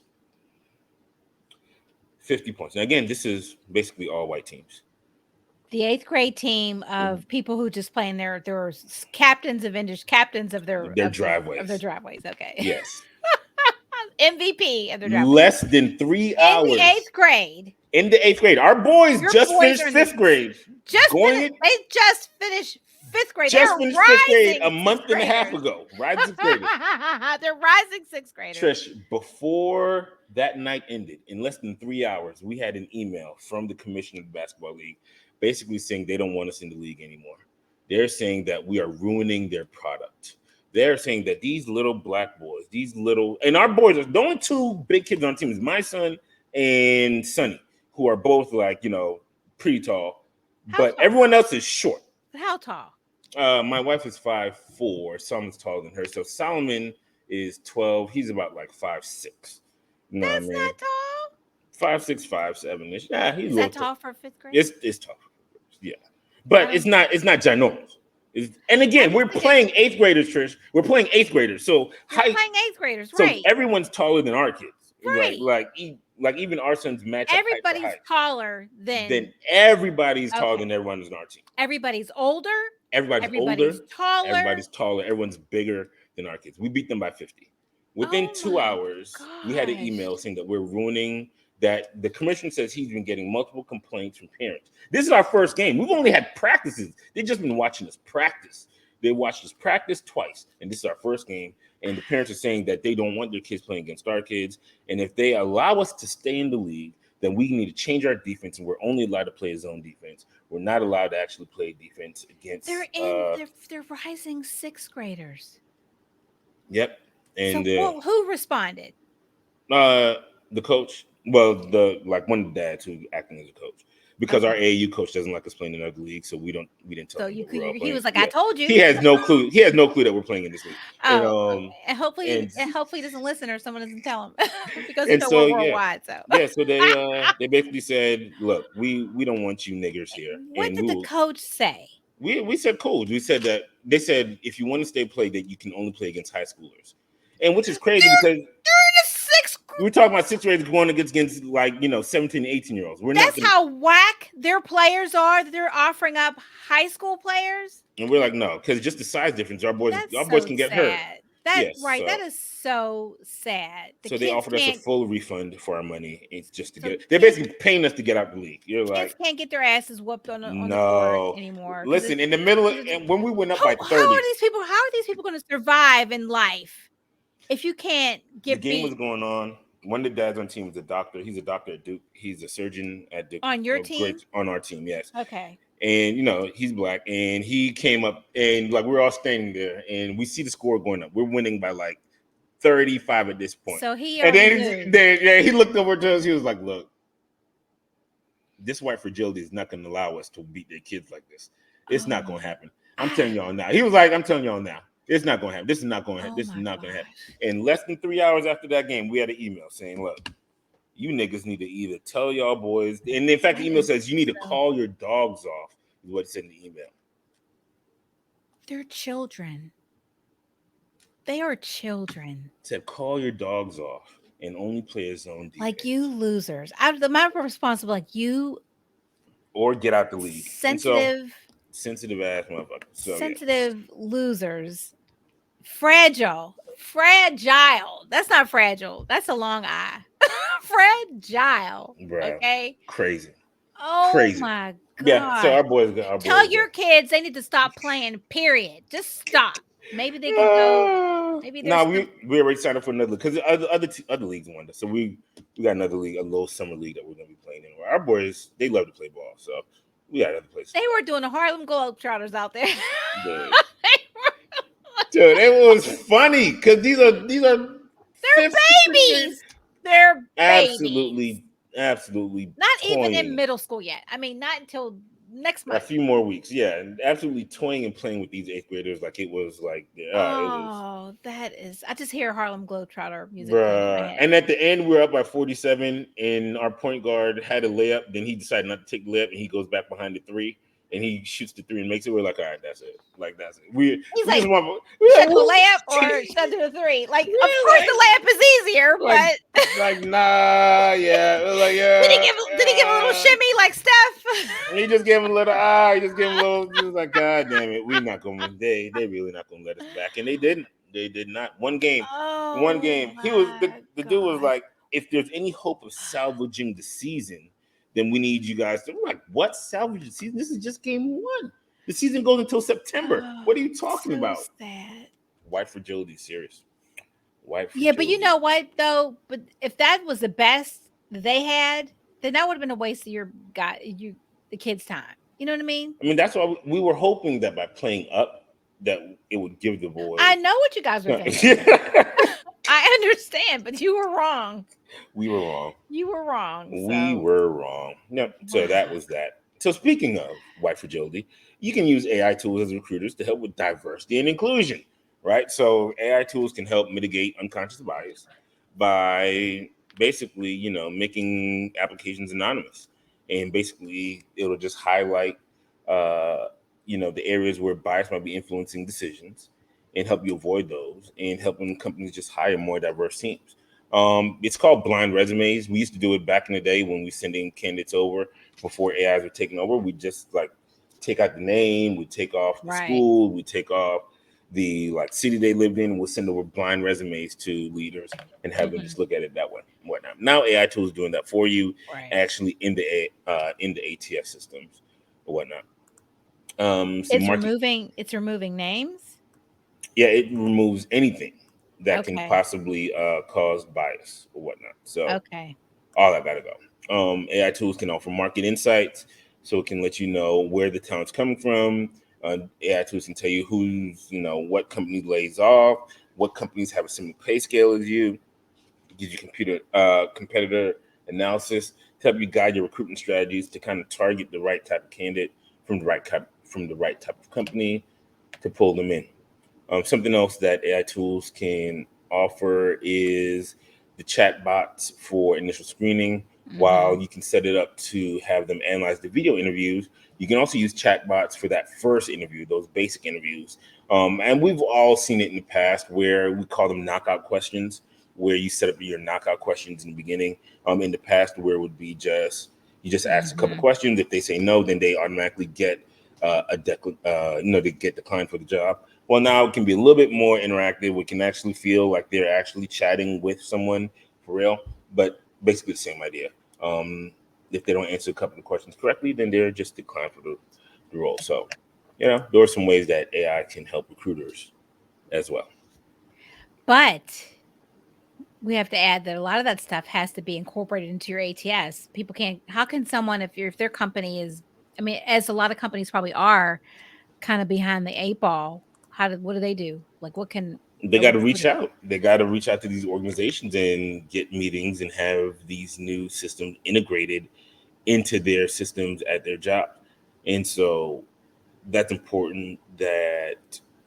50 points. Now, again, this is basically all white teams. The eighth grade team of people who just play in their captains of captains of Their of their driveways. driveways. Okay. Yes. MVP of their driveways. Less than 3 In the hours eighth grade. in the eighth grade. Our boys Your just boys finished are in fifth grade. they just finished fifth grade. Just They're finished fifth grade a rising month sixth and a half graders. ago. Rising sixth graders. They're rising sixth graders. Trish, before that night ended, in less than 3 hours, we had an email from the commissioner of the basketball league basically saying they don't want us in the league anymore. They're saying that we are ruining their product. They're saying that these little black boys, and our boys are the only two big kids on the team is my son and Sonny, who are both like, pretty tall, How but tall? everyone else is short. How tall? My wife is 5'4". Solomon's taller than her. So Solomon is 12. He's about like 5'6". You know what I That's mean? not tall. 5'6", 5'7" ish. Yeah, he's Is a that little tall for fifth grade? It's tough. Yeah. But it's not ginormous. And again, we're playing eighth graders, Trish. We're playing eighth graders. So you're playing eighth graders, so right? everyone's taller than our kids. Right. Like even our sons match up Everybody's height taller then everybody's taller Okay. than everyone on our team. Everybody's older. Everybody's older. Taller. Everybody's taller. Everyone's bigger than our kids. We beat them by 50. Within 2 hours, we had an email saying that we're ruining that. The commissioner says he's been getting multiple complaints from parents. This is our first game. We've only had practices. They've just been watching us practice. They watched us practice twice, and this is our first game. And the parents are saying that they don't want their kids playing against our kids. And if they allow us to stay in the league, then we need to change our defense, and we're only allowed to play zone defense. We're not allowed to actually play defense against. They're rising sixth graders. Yep. And so who responded? The coach. Well, one of the dads who acting as a coach. Because our AAU coach doesn't like us playing in another league, so we didn't tell him. He was like, "I told you." He has no clue. He has no clue that we're playing in this league. And hopefully he doesn't listen, or someone doesn't tell him because we're worldwide. So they basically said, "Look, we don't want you niggers here." What did the coach say? We said cool. We said that they said if you want to stay play, that you can only play against high schoolers, and which is crazy because we're talking about sixth graders going against 17, 18-year-olds. That's how whack their players are. That they're offering up high school players, and we're like, no, because just the size difference. Our boys can get hurt. Yes. Right. That is so sad. The So they kids offered us a can't. full refund for our money. It's just to So get. They're basically paying us to get out the league. You're kids like, can't get their asses whooped on the court no. anymore because Listen, in the middle of, it's and when we went up by how are 30, these people? How are these people going to survive in life if you can't the get game was beat going on. One of the dads on the team was a doctor. He's a doctor at Duke. He's a surgeon at Duke. on your team? Great on our team, yes. Okay. And he's black, and he came up, and like we're all standing there, and we see the score going up. We're winning by like 35 at this point. So he And already then, knew. he looked over to us. He was like, "Look, this white fragility is not going to allow us to beat their kids like this. It's Oh not going to my. happen. I'm telling y'all now." He was like, "I'm telling y'all now. It's not going to happen. This is not going to happen. Oh This is my not going to happen." gosh. And less than 3 hours after that game, we had an email saying, "Look, you niggas need to either tell y'all boys," and in fact, the That email is says you need to so. call your dogs off. Is what it said in the email. They're children. They are children. It said call your dogs off and only play a zone Like defense you losers. My responsible. Like you or get out the league. And so sensitive, sensitive ass motherfucker. So yeah, sensitive losers. Fragile. Fragile. That's not fragile. That's a long I. Fragile. bruh, Okay. crazy, Oh crazy. my Yeah. So gosh. our boys got our Tell boys your got. kids they need to stop playing, period. Just stop. Maybe they can go. Maybe Now there's some. we already signed up for another because other leagues wanted us. So we got another league, a little summer league that we're gonna be playing in. Our boys, they love to play ball, so we got other places. They were doing the Harlem Globetrotters out there. Dude, it was funny because these are They're fifth, sixth grade, babies. They're babies. absolutely, absolutely Not even in toying. middle school yet. I mean, not until next A month. few more weeks, yeah, and absolutely toying and playing with these eighth graders like it was like it was. Oh, that is. I just hear Harlem Globetrotter music playing in my Bruh. head. And at the end, we're up by 47, and our point guard had a layup. Then he decided not to take the layup, and he goes back behind the three, and he shoots the three and makes it. We're like, all right, that's it. Like that's it. He's We just like, want. should do a layup or should I do a three? Like, of course the layup is easier, like, but like nah, yeah, like did he give a little shimmy like Steph? He just gave him a little He just gave him a little. He was like, God damn it, we not gonna. They really not gonna let us back, and they didn't. They did not. One Oh game. He was my the dude was god. like, if there's any hope of salvaging the season, then we need you guys to. I'm like, what salvage the season? This is just game one. The season goes until September. Oh, What are you talking so about? sad. White fragility, serious. White Yeah, but you fragility. know what though? But if that was the best that they had, then that would have been a waste of the kids' time. You know what I mean? I mean, that's why we were hoping that by playing up, that it would give the boys. I know what you guys were thinking. I understand, but you were wrong. We were wrong. You were wrong. We So were wrong. Yep. So that wow. was that. So speaking of white fragility, you can use AI tools as recruiters to help with diversity and inclusion, right? So AI tools can help mitigate unconscious bias by basically, making applications anonymous, and basically it'll just highlight, the areas where bias might be influencing decisions, and help you avoid those, and helping companies just hire more diverse teams. It's called blind resumes. We used to do it back in the day when we sending candidates over before AIs were taking over. We just like take out the name, we take off the Right. school, we take off the city they lived in. We'll send over blind resumes to leaders and have them Mhm. just look at it that way. Whatnot. Now AI tools doing that for you, Right. actually in the ATS systems or whatnot. It's removing names. Yeah, it removes anything that can Okay. possibly cause bias or whatnot. So Okay. all that gotta go. AI tools can offer market insights, so it can let you know where the talent's coming from. AI tools can tell you what company lays off, what companies have a similar pay scale as you. It gives you competitor analysis to help you guide your recruitment strategies to kind of target the right type of candidate from the right type of company to pull them in. Something else that AI tools can offer is the chat bots for initial screening. While Mhm. you can set it up to have them analyze the video interviews, you can also use chat bots for that first interview, those basic interviews. And we've all seen it in the past where we call them knockout questions, where you set up your knockout questions in the beginning. In the past, where it would be you just ask a couple Mhm. questions. If they say no, then they automatically get they get declined for the job. Well, now it can be a little bit more interactive. We can actually feel like they're actually chatting with someone for real, but basically the same idea. Um, if they don't answer a couple of questions correctly, then they're just declined for the role. So, there are some ways that AI can help recruiters as well. But we have to add that a lot of that stuff has to be incorporated into your ATS. People can't. How can someone, if their company is, I mean, as a lot of companies probably are, kind of behind the eight ball. What do they do? Like, what can They a got to reach recruiter? out. They got to reach out to these organizations and get meetings and have these new systems integrated into their systems at their job. And so that's important that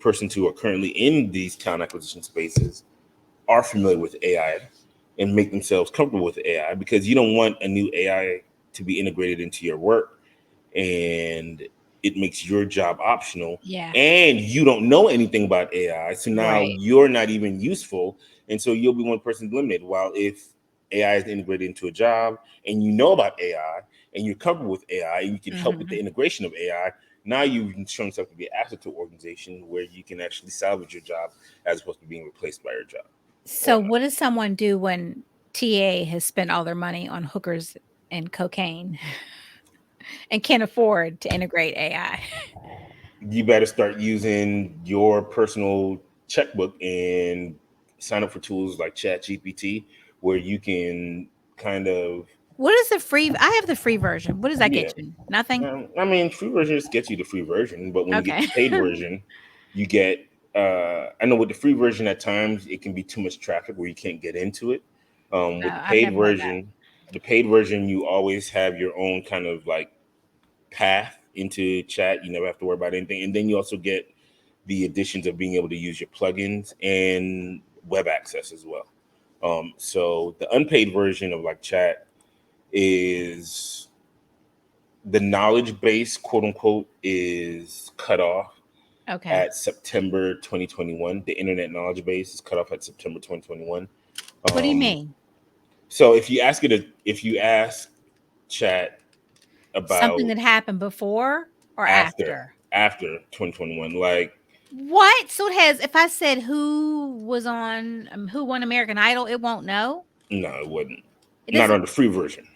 persons who are currently in these talent acquisition spaces are familiar with AI and make themselves comfortable with AI, because you don't want a new AI to be integrated into your work and it makes your job optional, Yeah. and you don't know anything about AI. So now Right. you're not even useful. And so you'll be one person eliminated. While if AI is integrated into a job and you know about AI and you're comfortable with AI and you can help with the Hmm. integration of AI, now you've shown yourself to be an asset to an organization where you can actually salvage your job as opposed to being replaced by your job or So, whatnot. what does someone do when TA has spent all their money on hookers and cocaine and can't afford to integrate AI? You better start using your personal checkbook and sign up for tools like ChatGPT, where you can kind of, What is the free? I have the free version. What does that yeah. get you? Nothing. I mean, free version just gets you the free version, but when you get Okay. the paid version, you get. I know with the free version at times it can be too much traffic where you can't get into it. With I've never heard that. the paid version, you always have your own kind of like path into chat. You never have to worry about anything, and then you also get the additions of being able to use your plugins and web access as well. So the unpaid version of like chat is the knowledge base, quote unquote, is cut off Okay. at September 2021. The internet knowledge base is cut off at September 2021. What do you Um, mean? so if you ask chat Something about that happened before or after after? 2021, like What? So it has. If I said who won American Idol, it won't know. no, it wouldn't. It Not doesn't. on the free version.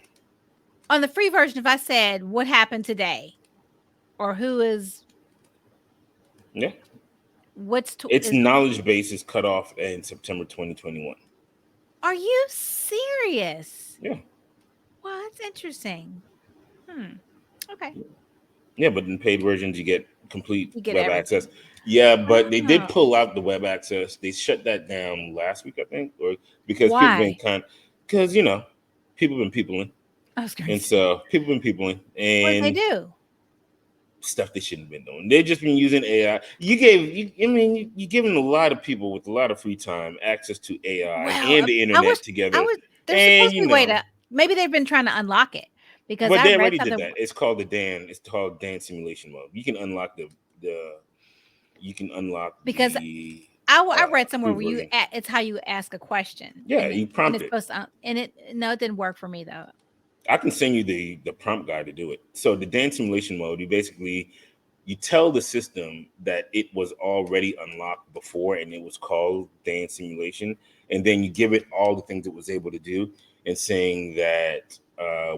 On the free version, if I said what happened today or who is Yeah. what's to, Its is, knowledge base is cut off in September 2021. are you serious? Yeah. Well, that's interesting. Hmm. Okay. Yeah, but in paid versions you get complete You get web access. everything. Yeah, but they did Oh, pull out the web access. They shut that down last week, I think, or because people been why? because people been peopling, I was going to and say, so people been peopling what did they and do? stuff they shouldn't have been doing. They just been using AI. I mean, you're giving a lot of people with a lot of free time access to AI Well, and the internet I together, was. There's and supposed to be a way to. Maybe they've been trying to unlock it because but I they read already did something that. It's called the Dan. It's called Dan simulation mode. You can unlock the. You can unlock because the I read somewhere free where version. it's how you ask a question Yeah, and you prompt it's it. supposed to and it no, it didn't work for me though. I can send you the prompt guide to do it. So the Dan simulation mode, you tell the system that it was already unlocked before and it was called Dan simulation, and then you give it all the things it was able to do, and saying that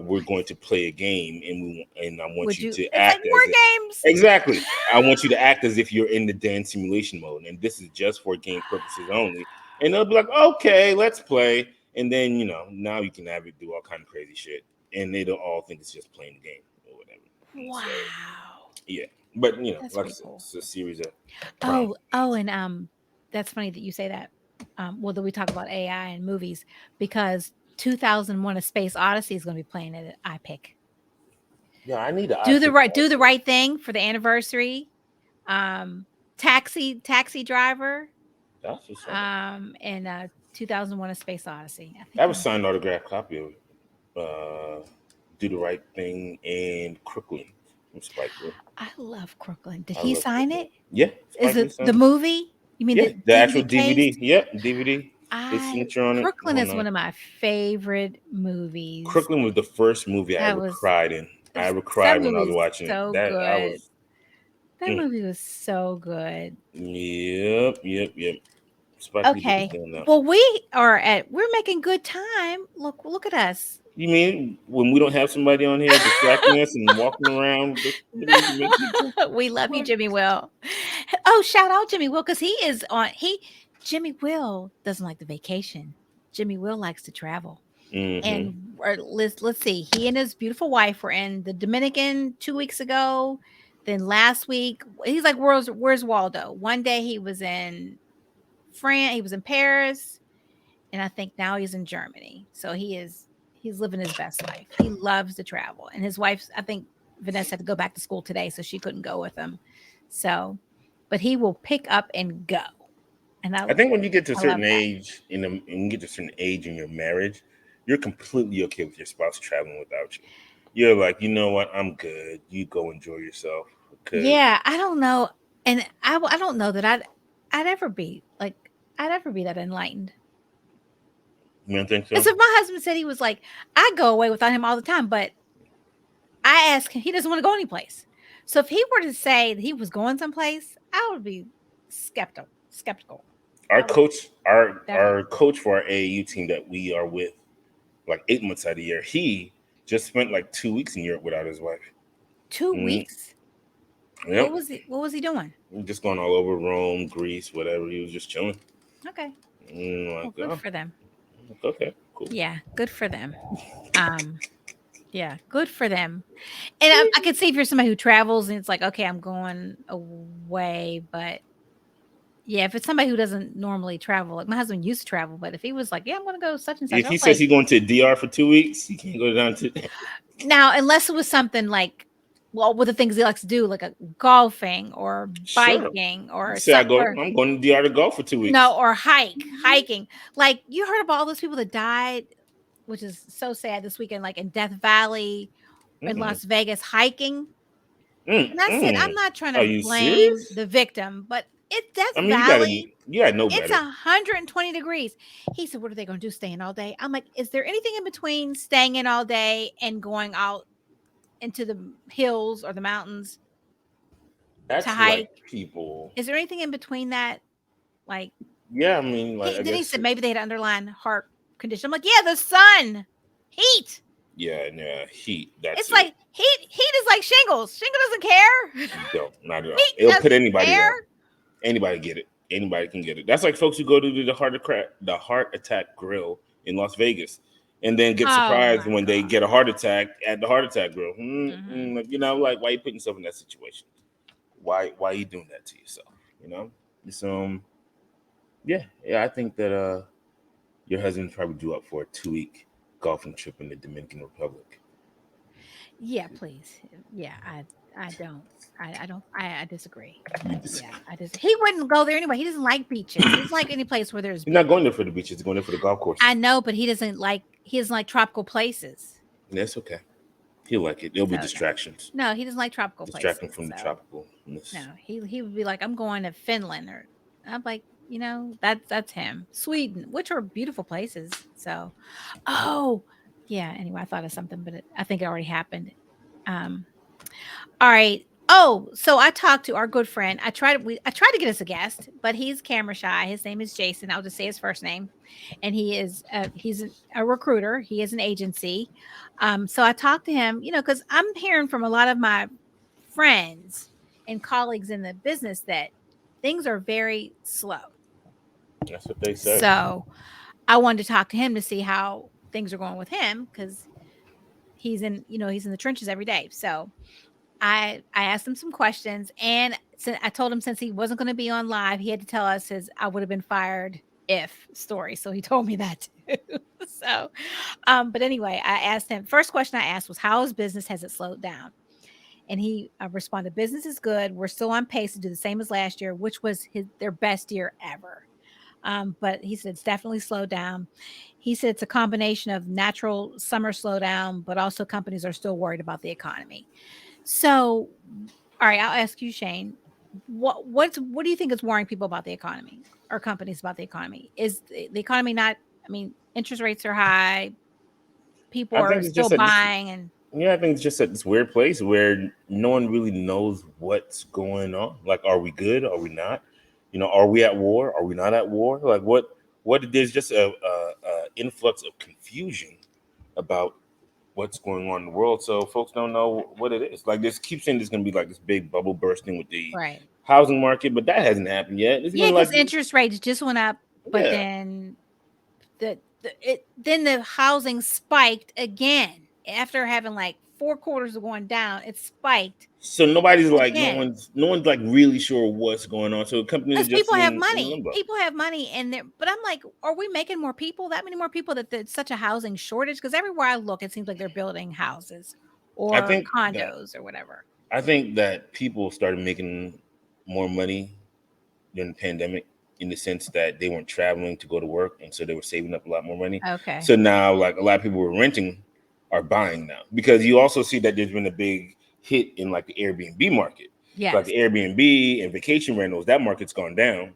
we're going to play a game, and I want Would you you? to It's like act as more if games. exactly. I want you to act as if you're in the Dan simulation mode, and this is just for game purposes only. And they'll be like, okay, let's play. And then now you can have it do all kind of crazy shit, and they don't all think it's just playing the game or whatever. And so Wow, yeah, but that's like I pretty said, cool. it's a series of Oh, prompts. and that's funny that you say that. Well, that we talk about AI and movies because 2001: A Space Odyssey is going to be playing it at iPick. Yeah, I need an iPick Do the also. right thing for the anniversary. Um, taxi driver. That's what's up. And 2001: A Space Odyssey. I I think have a I'm. signed autograph copy of Do the Right Thing and Crooklyn from Spike Lee. I love Crooklyn. Did I he love sign Crooklyn. it? Yeah, Is Spike Lee it the signed it. movie? You mean Yeah, the the actual DVD case? DVD. Yep, DVD. His I signature on it. Crooklyn Whole is nine. one of my favorite movies. Crooklyn was the first movie I That ever was cried in. I ever that cried when I movie was is watching it. so That I was good. That Mm. movie was so good. Yep. Spike Lee did his Okay. thing now. Well, we're making good time. Look at us. You mean when we don't have somebody on here distracting us and walking around, what do we make good time? We love you, What? Jimmy Will. Oh, shout out Jimmy Will because he is on. Jimmy Will doesn't like the vacation. Jimmy Will likes to travel. Mm-hmm. And let's see. He and his beautiful wife were in the Dominican 2 weeks ago. Then last week, he's like, where's Waldo? One day he was in France. He was in Paris, and I think now he's in Germany. So he's living his best life. He loves to travel, and his wife's. I think Vanessa had to go back to school today, so she couldn't go with him. So, but he will pick up and go, and I think when you get to a I love certain that. age and you get to a certain age in your marriage, you're completely okay with your spouse traveling without you. You're like, you know what, I'm good. You go enjoy yourself. Because Yeah, I don't know, and I don't know that I'd ever be like I'd ever be that enlightened. you don't think so? As if my husband said he was like, I go away without him all the time, but I ask him, he doesn't want to go anyplace. So if he were to say that he was going someplace, I would be skeptical. Skeptical. Our I would coach, our definitely coach for our AAU team that we are with, like 8 months out of the year, he just spent like 2 weeks in Europe without his wife. two Mm, weeks. yep, What was he doing? just going all over Rome, Greece, whatever. He was just chilling. Okay. Like, Well, good oh, for them. okay, cool. Yeah, good for them. Um, yeah, good for them. And I could see if you're somebody who travels and it's like, okay, I'm going away, but yeah, if it's somebody who doesn't normally travel, like my husband used to travel, but if he was like, yeah, I'm going to go such and such, If I he was says like, he's going to DR for 2 weeks, he can't go down to. now, unless it was something like, well, with the things he likes to do, like a golfing or Sure. biking You or say I go. or I'm going to DR to golf for 2 weeks. no, or hiking. Like you heard about all those people that died, which is so sad this weekend, like in Death Valley or in Mm, Las Vegas hiking. And I said, I'm mm. not trying to Are you blame serious? the victim, but it's I Death mean, Valley. you gotta know It's better. 120 degrees. He said, what are they going to do? Staying all day? I'm like, is there anything in between staying in all day and going out into the hills or the mountains to That's like hike? people. Is there anything in between that? Like Yeah, I mean, like I then he guess. said maybe they had underlying heart condition. I'm like, yeah, the sun, heat. Yeah, heat. That's It's it. like heat is like shingles. Shingle doesn't care. Don't not at all. Heat It'll put doesn't anybody care. down. Anybody get it. Anybody can get it. That's like folks who go to the heart attack grill in Las Vegas, and then get Oh surprised my when they god. get a heart attack at the heart attack grill. Hmm. Like why you putting yourself in that situation? Why are you doing that to yourself? You know. So yeah. I think that your husband's probably due up for a 2 week golfing trip in the Dominican Republic. Yeah, please. Yeah, I don't. I don't. I disagree. You just, Yeah, I just. He wouldn't go there anyway. He doesn't like beaches. He doesn't like any place where there's you're not beach. going there for the beaches. You're going there for the golf I courses. know, but he doesn't like tropical places. That's okay. He'll like it. There'll be So no, distractions. no, he doesn't like tropical Distract him places. from the So tropicalness. no, he would be like, I'm going to Finland, or I'm like, that's him. Sweden, which are beautiful places. So, oh yeah. Anyway, I thought of something, but I think it already happened. Um, all right. Oh, so I talked to our good friend. I tried to get us a guest, but he's camera shy. His name is Jason. I'll just say his first name, and he's a recruiter. He is an agency. So I talked to him, because I'm hearing from a lot of my friends and colleagues in the business that things are very slow. That's what they say. So I wanted to talk to him to see how things are going with him because he's in the trenches every day. So I asked him some questions, and I told him since he wasn't going to be on live, he had to tell us his "I would have been fired if" story. So he told me that too. So, but anyway, I asked him. First question I asked was, "How is business? Has it slowed down?" And he responded, "Business is good. We're still on pace to do the same as last year, which was their best year ever." But he said it's definitely slowed down. He said it's a combination of natural summer slowdown, but also companies are still worried about the economy. So, all right, I'll ask you, Shane. What do you think is worrying people about the economy or companies about the economy? Is the economy not? I mean, interest rates are high. People I think are it's just still that buying, and Yeah, I think it's just at this weird place where no one really knows what's going on. Like, are we good? Are we not? Are we at war? Are we not at war? Like, what? There's just a influx of confusion about what's going on in the world. So folks don't know what it is. Like, this keeps saying there's going to be like this big bubble bursting with the Right. housing market, but that hasn't happened yet. It's Yeah, been like, because interest rates just went up, but yeah. then then the housing spiked again after having like 4 quarters of going down. It spiked So nobody's like, no again. one's no one's like really sure what's going on. So companies are Because just people have in money. limbo. People have money and they're but I'm like, are we making more people? That many more people that there's such a housing shortage? Because everywhere I look, it seems like they're building houses I or think that condos or whatever. I think that people started making more money during the pandemic in the sense that they weren't traveling to go to work, and so they were saving up a lot more money. Okay. So now, like a lot of people who were renting are buying now because you also see that there's been a big hit in like the Airbnb market. So like Yes. the Airbnb and vacation rentals, that market's gone down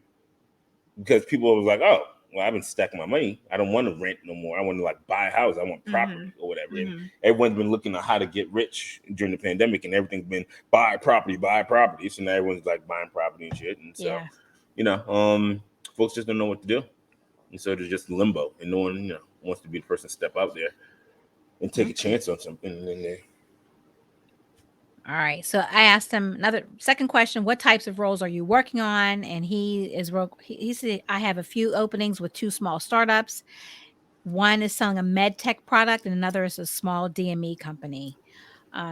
because people was like, oh, well, I've been stacking my money. I don't want to rent no more. I want to like buy a house. I want property Mhm. or whatever. And Mhm. everyone's been looking at how to get rich during the pandemic, and everything's been buy property, buy property. So now everyone's like buying property and shit. And so, Yeah. you know, folks just don't know what to do, and so there's just limbo, and no one, wants to be the person to step out there and take a Okay. chance on something. And then they, All right. So I asked him another second question. What types of roles are you working on? And he said, I have a few openings with two small startups. One is selling a med tech product, and another is a small DME company.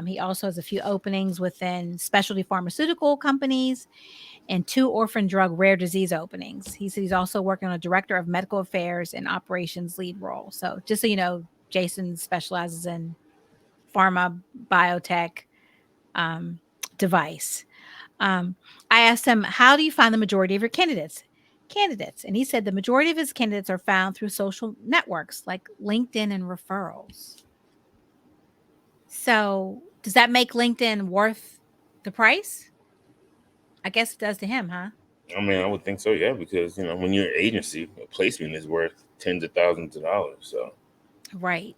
He also has a few openings within specialty pharmaceutical companies and two orphan drug rare disease openings. He said he's also working on a director of medical affairs and operations lead role. So just so you know, Jason specializes in pharma, biotech, um, device. Um, I asked him, how do you find the majority of your candidates? And he said the majority of his candidates are found through social networks like LinkedIn and referrals. So does that make LinkedIn worth the price? I guess it does to him, huh? I mean, I would think so, yeah, because when you're an agency, a placement is worth tens of thousands of dollars. So Right.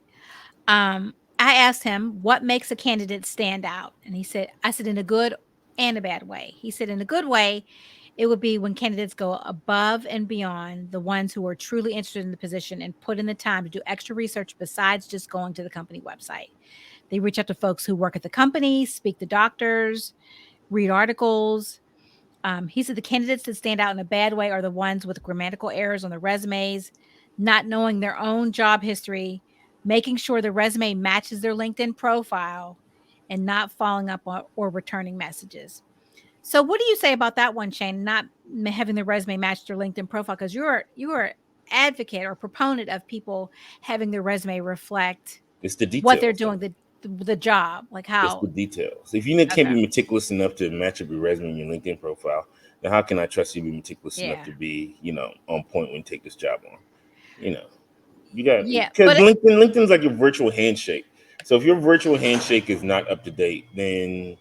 I asked him what makes a candidate stand out. And he said, I said, in a good and a bad way. He said, in a good way, it would be when candidates go above and beyond the ones who are truly interested in the position and put in the time to do extra research besides just going to the company website. They reach out to folks who work at the company, speak to doctors, read articles. He said the candidates that stand out in a bad way are the ones with grammatical errors on their resumes, not knowing their own job history, making sure the resume matches their LinkedIn profile, and not following up on, or returning messages. So, what do you say about that one, Shane? Not having the resume match their LinkedIn profile, because you're advocate or proponent of people having their resume reflect it's the what they're details. doing, the job, like It's how. the details. If you can't Okay, be meticulous enough to match up your resume and your LinkedIn profile, then how can I trust you to be meticulous enough yeah, to be, on point when you take this job on? You know, you got yeah, because but LinkedIn's like your virtual handshake. So if your virtual handshake is not up to date, then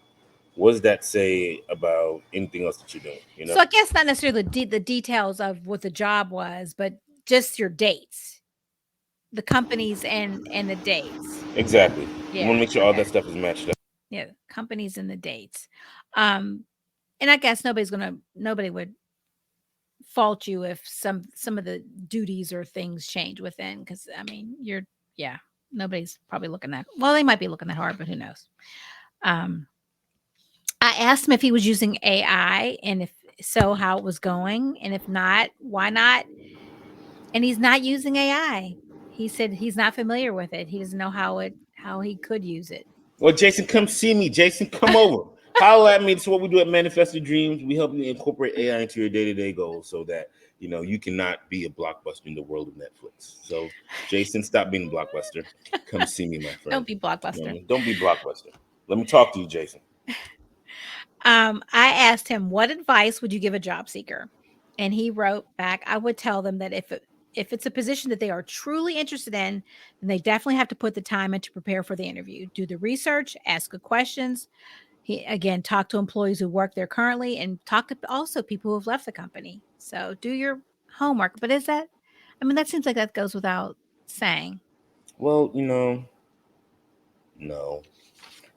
what does that say about anything else that you're doing? so I guess not necessarily the details of what the job was, but just your dates, the companies and the dates. Exactly. You want to Yeah. make sure all Okay. that stuff is matched up. Yeah. Companies and the dates. Um, and I guess nobody would fault you if some of the duties or things change within, because I mean yeah, nobody's probably looking that well, they might be looking that hard, but who knows. Um, I asked him if he was using AI and if so, how it was going, and if not, why not. And he's not using AI. He said he's not familiar with it. He doesn't know how he could use it. Well, Jason, come see me. Jason, come over. Holla at me. This is what we do at Manifested Dreams. We help you incorporate AI into your day-to-day goals so that you cannot be a blockbuster in the world of Netflix. So, Jason, stop being a blockbuster. Come see me, my friend. Don't be Blockbuster. Don't be blockbuster. Let me talk to you, Jason. I asked him, what advice would you give a job seeker? And he wrote back, I would tell them that if it's a position that they are truly interested in, then they definitely have to put the time in to prepare for the interview. Do the research, ask good questions. He again talk to employees who work there currently and talk to also people who have left the company. So do your homework. But is that I mean, that seems like that goes without saying. Well, no.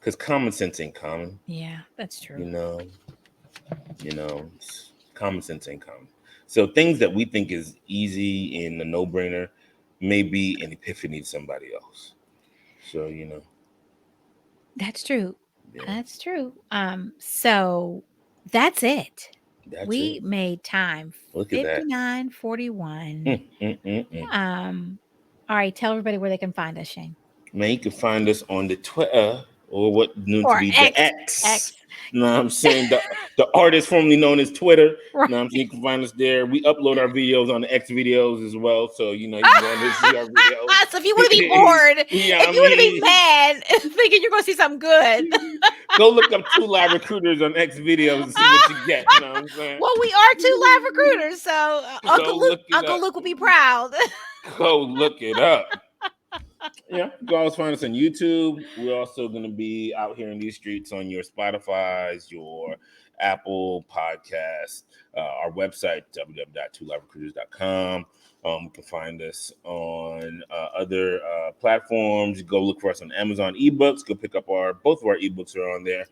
because common sense ain't common. Yeah, that's true. You know, common sense ain't common. So things that we think is easy and a no-brainer may be an epiphany to somebody else. So That's true. yeah, That's true. So that's it. that's We it. made time. Look at that. 59:41. Mm, mm, mm, mm. All right, tell everybody where they can find us, Shane. Man, you can find us on the Twitter or what known to Or be the X. X. X. You know what I'm saying? The artist formerly known as Twitter. Right. You know what I'm saying? You can find us there. We upload our videos on the X videos as well. So, you can go on there and see our videos. So if you want to be bored, Yeah, if you want to be mad, thinking you're going to see something good. Go look up 2 Live Recruiters on X videos and see what you get. You know what I'm saying? Well, we are 2 live recruiters, so Go look it Uncle up. Luke will be proud. Go look it up. Yeah, you can always find us on YouTube. We're also going to be out here in these streets on your Spotify's, your Apple Podcasts, our website, www.2liverecruiters.com. You can find us on other platforms. Go look for us on Amazon eBooks. Go pick up both of our eBooks are on there.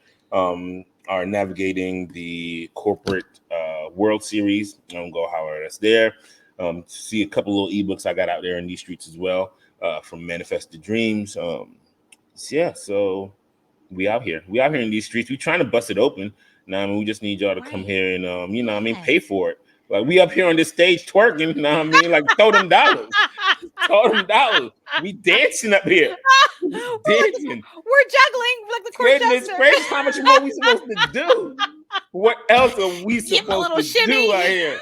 Our Navigating the Corporate World series. Go holler at us there. See a couple little ebooks I got out there in these streets as well. From Manifested Dreams. So we out here. We out here in these streets. We trying to bust it open. Now, I mean, we just need y'all to come here and pay for it. Like we up here on this stage twerking. Like throw them dollars. Throw them dollars. We dancing up here. Dancing. We're juggling like the court Goodness jester. gracious, how much more are we supposed to do? What else are we Give 'em a supposed little to shimmy. do out here?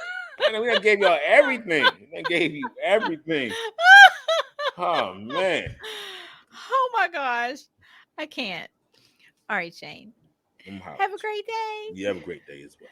Man, we done gave y'all everything. We gave you everything. Oh man. Oh my gosh. I can't. All right, Shane. Have a great day. You have a great day as well.